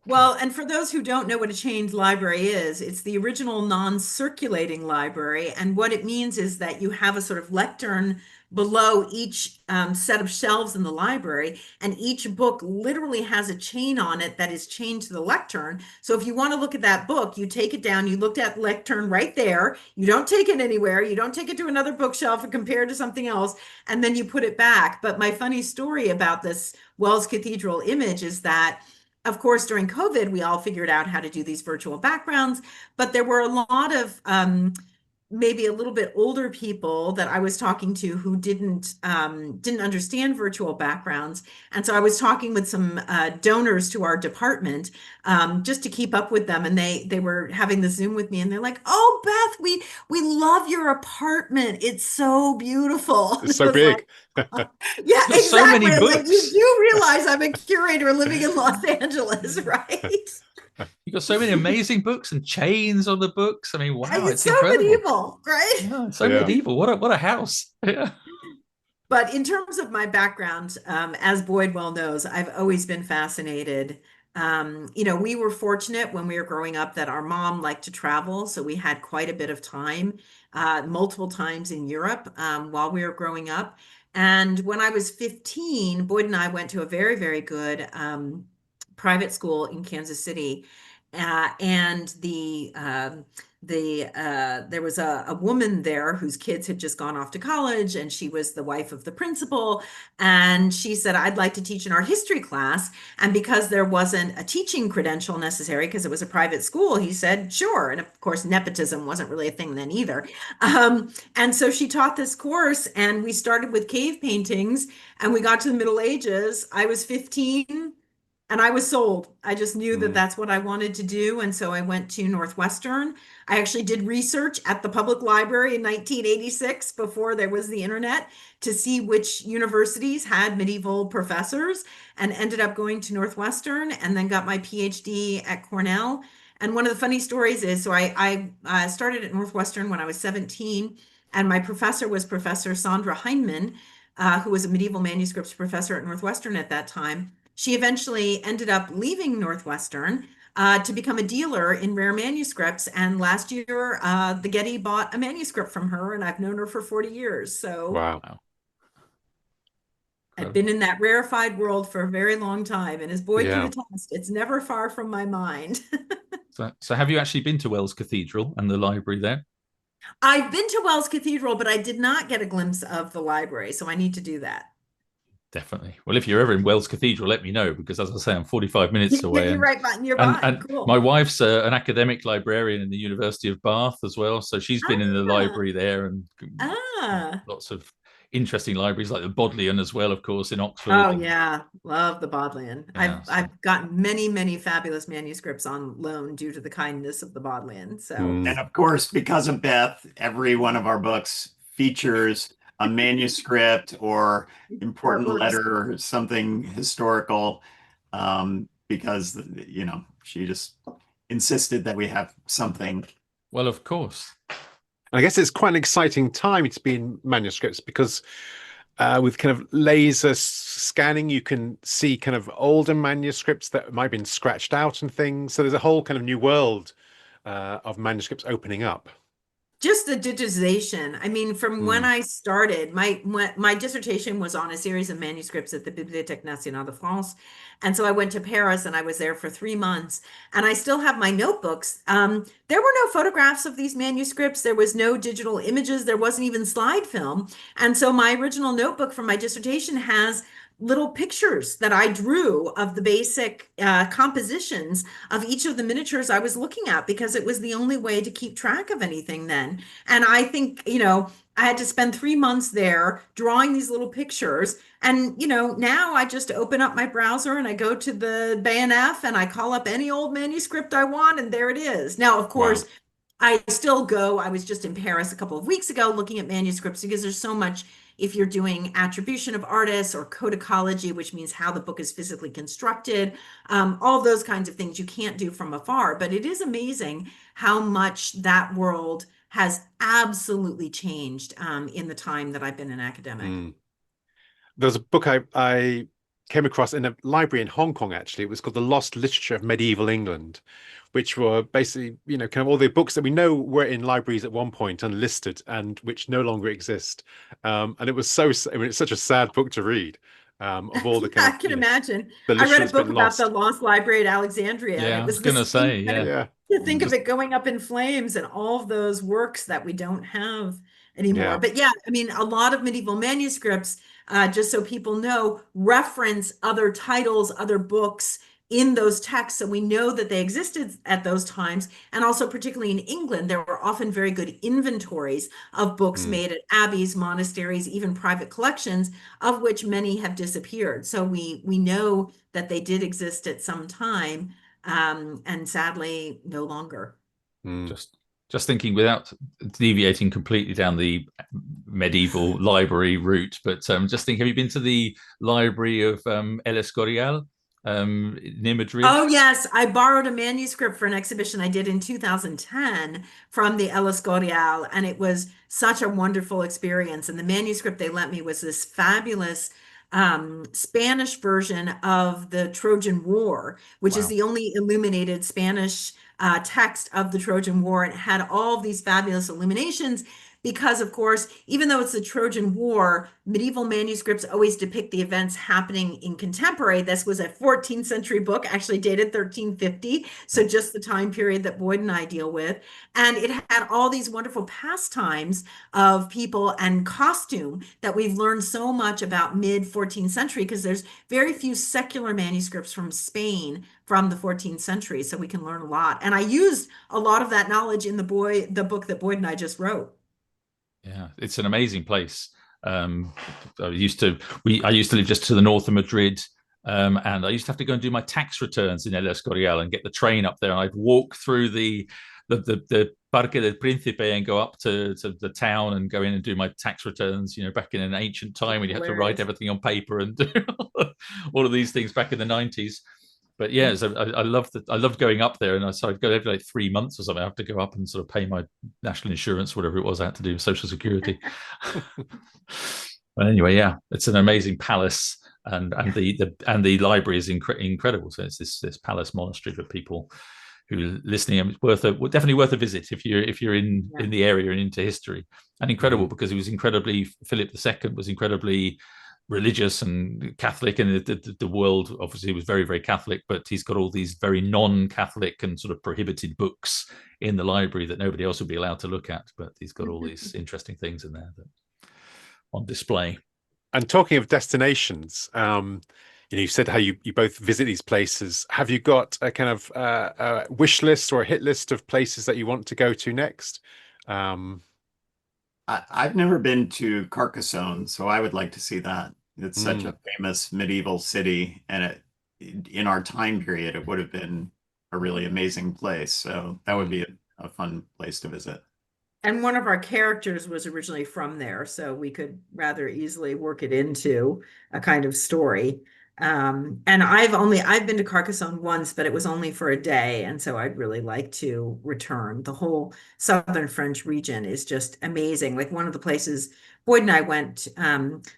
Well, and for those who don't know what a chained library is, it's the original non-circulating library. And what it means is that you have a sort of lectern below each set of shelves in the library, and each book literally has a chain on it that is chained to the lectern. So if you want to look at that book, you take it down, you look at lectern right there, you don't take it anywhere, you don't take it to another bookshelf and compare it to something else, and then you put it back. But my funny story about this Wells Cathedral image is that, of course, during COVID, we all figured out how to do these virtual backgrounds, but there were a lot of maybe a little bit older people that I was talking to who didn't understand virtual backgrounds. And so I was talking with some donors to our department just to keep up with them. And they were having the Zoom with me, and they're like, "Oh, Beth, we love your apartment. It's so beautiful." It's so big. Like, yeah, exactly. So many books. Like, you realize I'm a curator living in Los Angeles, right? You've got so many amazing books and chains on the books. I mean, wow, it's so incredible. medieval, right? Yeah, so medieval. What a house. Yeah. But in terms of my background, as Boyd well knows, I've always been fascinated. We were fortunate when we were growing up that our mom liked to travel, so we had quite a bit of time, multiple times in Europe while we were growing up. And when I was 15, Boyd and I went to a very, very good private school in Kansas City, and there was a woman there whose kids had just gone off to college, and she was the wife of the principal. And she said, "I'd like to teach an art history class." And because there wasn't a teaching credential necessary, because it was a private school, he said, "Sure." And of course, nepotism wasn't really a thing then either. And so she taught this course, and we started with cave paintings, and we got to the Middle Ages. I was 15. And I was sold. I just knew that Mm. that's what I wanted to do. And so I went to Northwestern. I actually did research at the public library in 1986 before there was the internet to see which universities had medieval professors, and ended up going to Northwestern and then got my PhD at Cornell. And one of the funny stories is, so I started at Northwestern when I was 17, and my professor was Professor Sandra Heinemann, who was a medieval manuscripts professor at Northwestern at that time. She eventually ended up leaving Northwestern to become a dealer in rare manuscripts. And last year, the Getty bought a manuscript from her, and I've known her for 40 years. So Wow. I've been in that rarefied world for a very long time. And as Boyd can Yeah. attest, it's never far from my mind. So have you actually been to Wells Cathedral and the library there? I've been to Wells Cathedral, but I did not get a glimpse of the library. So I need to do that. Definitely. Well, if you're ever in Wells Cathedral, let me know, because as I say, I'm 45 minutes away. You're right nearby. And Cool. my wife's an academic librarian in the University of Bath as well. So she's been in the library there, and lots of interesting libraries like the Bodleian as well, of course, in Oxford. Oh yeah, love the Bodleian. Yeah, I've gotten many fabulous manuscripts on loan due to the kindness of the Bodleian. So And of course, because of Beth, every one of our books features a manuscript or important letter or something historical, because she just insisted that we have something. Well, of course. I guess it's quite an exciting time to be in manuscripts, because with kind of laser scanning, you can see kind of older manuscripts that might have been scratched out and things. So there's a whole kind of new world of manuscripts opening up. just the digitization. I mean, from when I started, my dissertation was on a series of manuscripts at the Bibliothèque Nationale de France. And so I went to Paris and I was there for 3 months, and I still have my notebooks. There were no photographs of these manuscripts. There was no digital images. There wasn't even slide film. And so my original notebook from my dissertation has little pictures that I drew of the basic compositions of each of the miniatures I was looking at, because it was the only way to keep track of anything then. And I think, I had to spend 3 months there drawing these little pictures. And, now I just open up my browser and I go to the BNF and I call up any old manuscript I want, and there it is. Now, of course, Wow. I still go. I was just in Paris a couple of weeks ago looking at manuscripts, because there's so much. If you're doing attribution of artists or codicology, which means how the book is physically constructed, all those kinds of things you can't do from afar. But it is amazing how much that world has absolutely changed in the time that I've been an academic. There's a book I came across in a library in Hong Kong, actually. It was called The Lost Literature of Medieval England, which were basically, kind of all the books that we know were in libraries at one point unlisted and which no longer exist. And it was it's such a sad book to read. Of all the kind I can imagine. the I read a literature that's book been about lost. the Lost Library at Alexandria. Yeah, It I was was going to this say, kind of- Yeah. to think of it going up in flames and all of those works that we don't have anymore. Yeah. But yeah, I mean, a lot of medieval manuscripts, just so people know, reference other titles, other books in those texts. So we know that they existed at those times. And also, particularly in England, there were often very good inventories of books made at abbeys, monasteries, even private collections, of which many have disappeared. So we know that they did exist at some time, and sadly no longer. Just thinking, without deviating completely down the medieval library route, but just think, have you been to the library of El Escorial near Madrid? Oh yes, I borrowed a manuscript for an exhibition I did in 2010 from the El Escorial, and it was such a wonderful experience. And the manuscript they lent me was this fabulous Spanish version of the Trojan War, which is the only illuminated Spanish text of the Trojan War. And it had all these fabulous illuminations because, of course, even though it's the Trojan War, medieval manuscripts always depict the events happening in contemporary. This was a 14th century book, actually dated 1350, so just the time period that Boyd and I deal with. And it had all these wonderful pastimes of people and costume that we've learned so much about mid-14th century, because there's very few secular manuscripts from Spain from the 14th century, so we can learn a lot. And I used a lot of that knowledge in the book that Boyd and I just wrote. Yeah, it's an amazing place. I used to live just to the north of Madrid, And I used to have to go and do my tax returns in El Escorial and get the train up there. And I'd walk through the Parque del Príncipe and go up to the town and go in and do my tax returns, back in an ancient time when you had to write everything on paper and do all of these things back in the 90s. But yeah, so I loved going up there, and so I'd go every like 3 months or something. I have to go up and sort of pay my national insurance, whatever it was I had to do, Social Security. But anyway, yeah, it's an amazing palace, and the library is incredible. So it's this palace monastery for people who are listening. It's definitely worth a visit if you're in the area and into history. And incredible because it was incredibly, Philip II was incredibly religious and Catholic, and the world obviously was very, very Catholic, but he's got all these very non-Catholic and sort of prohibited books in the library that nobody else would be allowed to look at, but he's got all these interesting things in there that on display. And talking of destinations, you said how you both visit these places. Have you got a kind of a wish list or a hit list of places that you want to go to next? I've never been to Carcassonne, so I would like to see that. It's such a famous medieval city, and in our time period, it would have been a really amazing place. So that would be a fun place to visit. And one of our characters was originally from there, so we could rather easily work it into a kind of story. And I've been to Carcassonne once, but it was only for a day, and so I'd really like to return. The whole southern French region is just amazing. Like one of the places Boyd and I went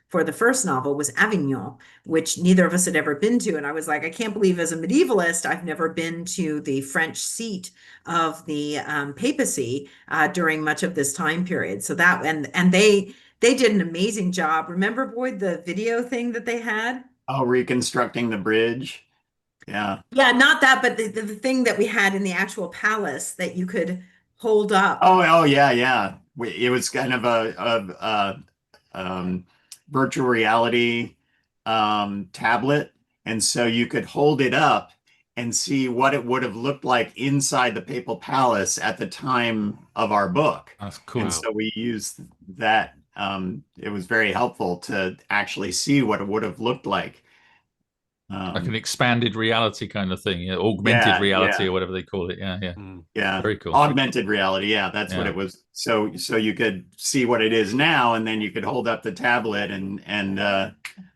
for the first novel was Avignon, which neither of us had ever been to, and I was like, I can't believe as a medievalist I've never been to the French seat of the papacy during much of this time period. So that and they did an amazing job. Remember, Boyd, the video thing that they had? Oh, reconstructing the bridge. Yeah. Yeah, not that, but the thing that we had in the actual palace that you could hold up. Oh, yeah. It was kind of a virtual reality tablet. And so you could hold it up and see what it would have looked like inside the papal palace at the time of our book. That's cool. And so we used that. It was very helpful to actually see what it would have looked like. Like an expanded reality kind of thing, augmented reality or whatever they call it. Yeah. Very cool. Augmented reality. Yeah, that's what it was. So you could see what it is now, and then you could hold up the tablet and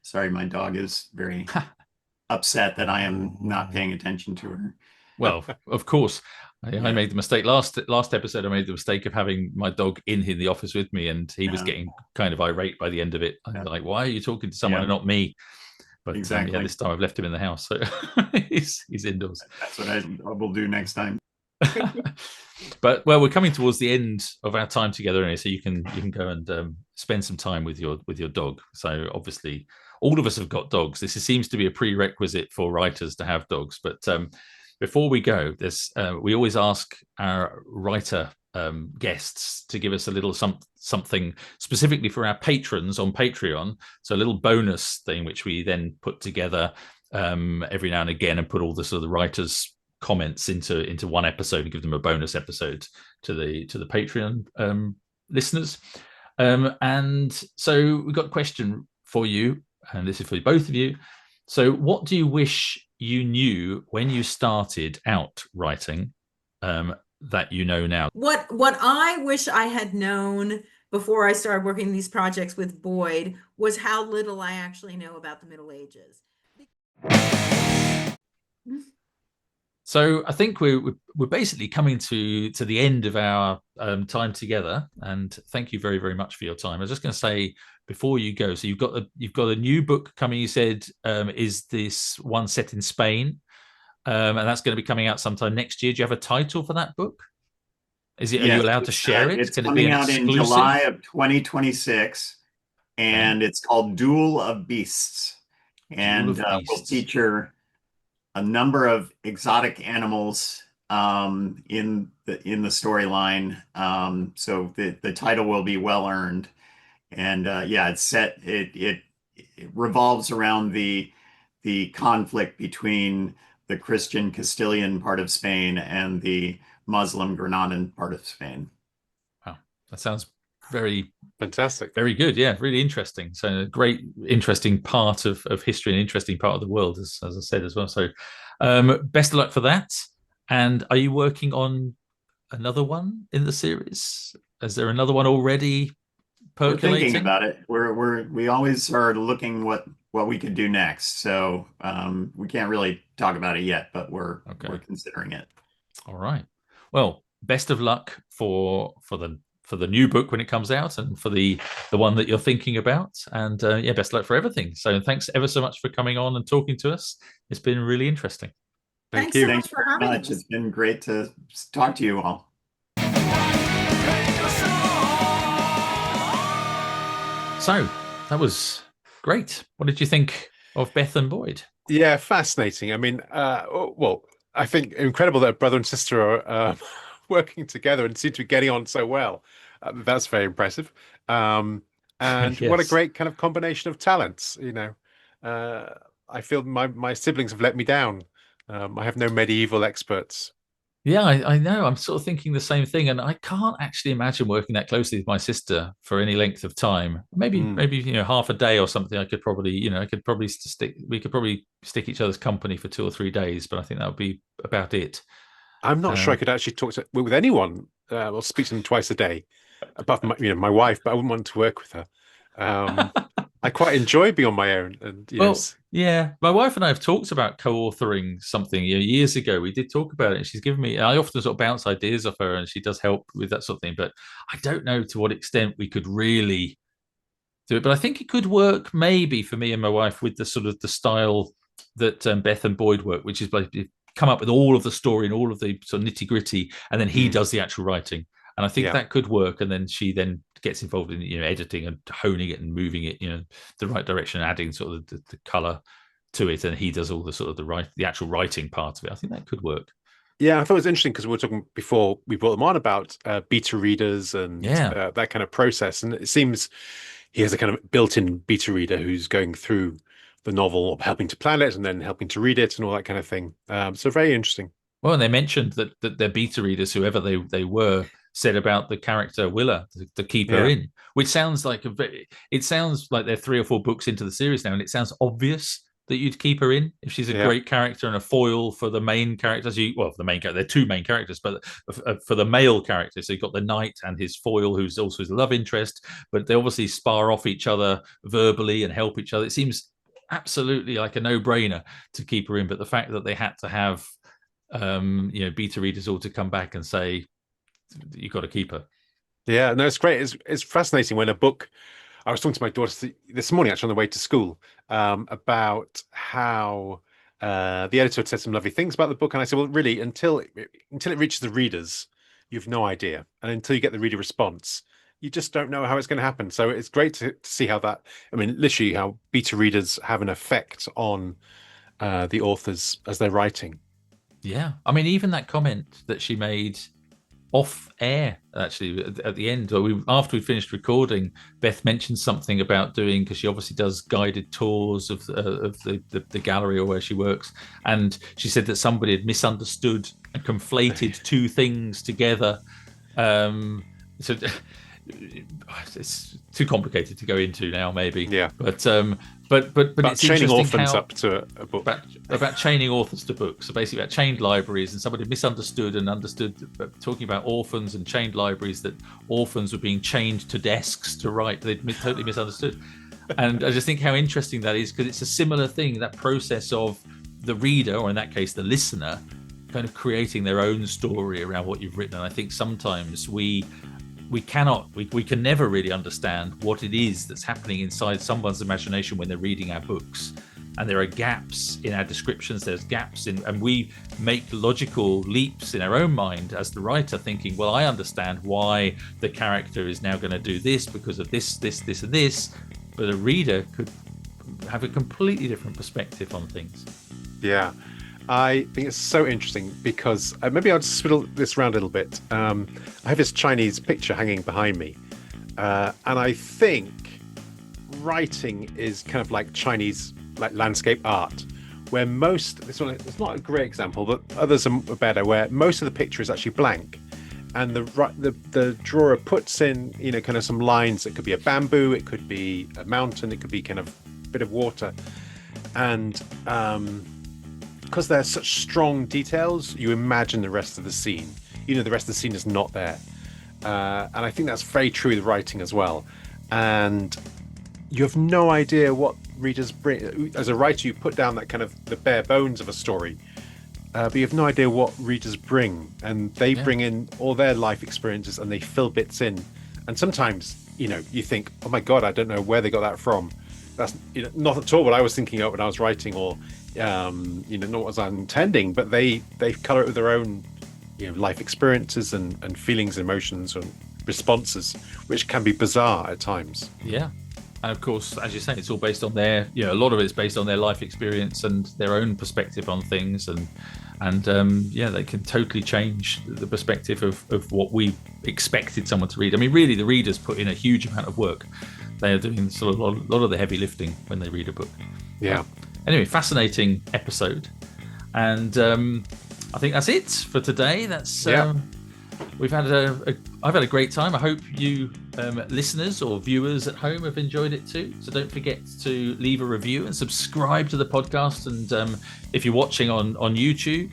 sorry, my dog is very upset that I am not paying attention to her. Well, of course. I made the mistake last episode. I made the mistake of having my dog in the office with me, and he was getting kind of irate by the end of it. I'm like, why are you talking to someone and not me? But exactly. This time I've left him in the house, so he's indoors. That's what I will do next time. But we're coming towards the end of our time together anyway, so you can go and spend some time with your dog. So obviously, all of us have got dogs. This seems to be a prerequisite for writers to have dogs. But before we go, we always ask our writer guests to give us a little something specifically for our patrons on Patreon. So a little bonus thing, which we then put together every now and again and put all the sort of the writers' comments into one episode and give them a bonus episode to the Patreon listeners. And so we've got a question for you, and this is for both of you. So what do you wish you knew when you started out writing that you know now? What I wish I had known before I started working these projects with Boyd was how little I actually know about the Middle Ages. So I think we're basically coming to the end of our time together, and thank you very, very much for your time. I was just going to say before you go, so you've got a new book coming. You said is this one set in Spain, and that's going to be coming out sometime next year. Do you have a title for that book? Are you allowed to share it? It's coming out in July of 2026, and it's called Duel of Beasts, and will feature a number of exotic animals in the storyline. So the title will be well earned, and it's set. It revolves around the conflict between the Christian Castilian part of Spain and the Muslim Granadan part of Spain. Wow, that sounds very Fantastic. very good. Yeah, really interesting. So a great, interesting part of history and interesting part of the world, as I said as well. So best of luck for that. And are you working on another one in the series? Is there another one already percolating? We're thinking about it. We always are looking what we could do next. So we can't really talk about it yet, but we're considering it. All right. Well, best of luck for the new book when it comes out, and for the one that you're thinking about. And yeah, best of luck for everything. So thanks ever so much for coming on and talking to us. It's been really interesting. Thanks so much for having us. It's been great to talk to you all. So that was great. What did you think of Beth and Boyd? Yeah, fascinating. I mean, well, I think incredible that brother and sister are working together and seem to be getting on so well. That's very impressive. And Yes. What a great kind of combination of talents. I feel my siblings have let me down. I have no medieval experts. Yeah, I know. I'm sort of thinking the same thing, and I can't actually imagine working that closely with my sister for any length of time. Maybe half a day or something. I could probably we could probably stick each other's company for 2 or 3 days, but I think that would be about it. I'm not sure I could actually talk with anyone. Or speak to them twice a day, apart from my wife. But I wouldn't want to work with her. I quite enjoy being on my own. And yeah, my wife and I have talked about co-authoring something years ago. We did talk about it, and she's given me. I often sort of bounce ideas off her, and she does help with that sort of thing. But I don't know to what extent we could really do it. But I think it could work, maybe for me and my wife, with the sort of the style that Beth and Boyd work, which is like come up with all of the story and all of the sort of nitty gritty, and then he does the actual writing. And I think that could work. And then she then gets involved in editing and honing it and moving it the right direction, adding sort of the color to it, and he does all the sort of the actual writing part of it. I think that could work. Yeah, I thought it was interesting because we were talking before we brought them on about beta readers and that kind of process, and it seems he has a kind of built-in beta reader who's going through the novel, helping to plan it and then helping to read it and all that kind of thing. So very interesting. Well, and they mentioned that their beta readers, whoever they were, said about the character Willa, the keeper in, which sounds like it sounds like they're 3 or 4 books into the series now, and it sounds obvious that you'd keep her in if she's a great character and a foil for the main characters. For the main character, they're 2 main characters, but for the male character, so you've got the knight and his foil, who's also his love interest, but they obviously spar off each other verbally and help each other. It seems absolutely like a no-brainer to keep her in, but the fact that they had to have beta readers all to come back and say you've got to keep her. Yeah, no, it's great. It's fascinating when a book. I was talking to my daughter this morning, actually, on the way to school, about how the editor had said some lovely things about the book, and I said, well, really, until it reaches the readers, you've no idea, and until you get the reader response, you just don't know how it's going to happen. So it's great to see how that. I mean, literally, how beta readers have an effect on the authors as they're writing. Yeah, I mean, even that comment that she made off air, actually, at the end, after we finished recording, Beth mentioned something about doing, because she obviously does guided tours of the gallery or where she works, and she said that somebody had misunderstood and conflated 2 things together. So it's too complicated to go into now, maybe. Yeah. But it's chaining orphans how, up to a book. About chaining authors to books. So basically about chained libraries, and somebody misunderstood talking about orphans and chained libraries, that orphans were being chained to desks to write. They'd totally misunderstood. And I just think how interesting that is, because it's a similar thing, that process of the reader, or in that case the listener, kind of creating their own story around what you've written. And I think sometimes we can never really understand what it is that's happening inside someone's imagination when they're reading our books. And there are gaps in our descriptions, there's gaps and we make logical leaps in our own mind as the writer, thinking, well, I understand why the character is now going to do this because of this, and this. But a reader could have a completely different perspective on things. Yeah. I think it's so interesting because maybe I'll just swiddle this around a little bit. I have this Chinese picture hanging behind me, and I think writing is kind of like Chinese landscape art, where this one, it's not a great example, but others are better, where most of the picture is actually blank, and the drawer puts in, you know, kind of some lines. It could be a bamboo, it could be a mountain, it could be kind of a bit of water, and because they're such strong details, you imagine the rest of the scene. You know, the rest of the scene is not there, and I think that's very true with writing as well. And you have no idea what readers bring. As a writer, you put down that kind of the bare bones of a story, but you have no idea what readers bring, and they bring in all their life experiences and they fill bits in. And sometimes, you know, you think, oh my God, I don't know where they got that from. That's, you know, not at all what I was thinking of when I was writing, or you know, not what I was intending. But they color it with their own, you know, life experiences and feelings, emotions, and responses, which can be bizarre at times. Yeah. And of course, as you say, it's all based on their, you know, a lot of it's based on their life experience and their own perspective on things. And they can totally change the perspective of what we expected someone to read. I mean, really, the readers put in a huge amount of work. They are doing sort of a lot of the heavy lifting when they read a book. Yeah. Anyway, fascinating episode. And I think that's it for today. That's I've had a great time. I hope you listeners or viewers at home have enjoyed it too. So don't forget to leave a review and subscribe to the podcast. And if you're watching on YouTube,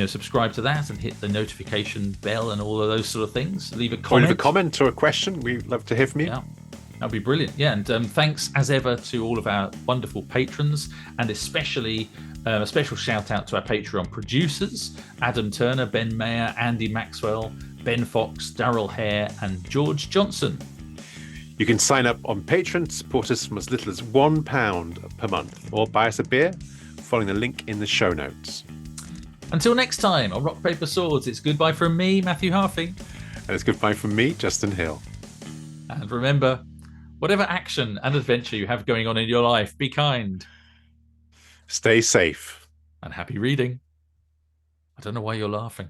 subscribe to that and hit the notification bell and all of those sort of things. Leave a comment. Or leave a comment or a question. We'd love to hear from you. Yeah. That'd be brilliant. Yeah, and thanks as ever to all of our wonderful patrons, and especially a special shout out to our Patreon producers, Adam Turner, Ben Mayer, Andy Maxwell, Ben Fox, Darryl Hare, and George Johnson. You can sign up on Patreon to support us from as little as £1 per month, or buy us a beer, following the link in the show notes. Until next time, on Rock, Paper, Swords, it's goodbye from me, Matthew Harffy. And it's goodbye from me, Justin Hill. And remember, whatever action and adventure you have going on in your life, be kind. Stay safe. And happy reading. I don't know why you're laughing.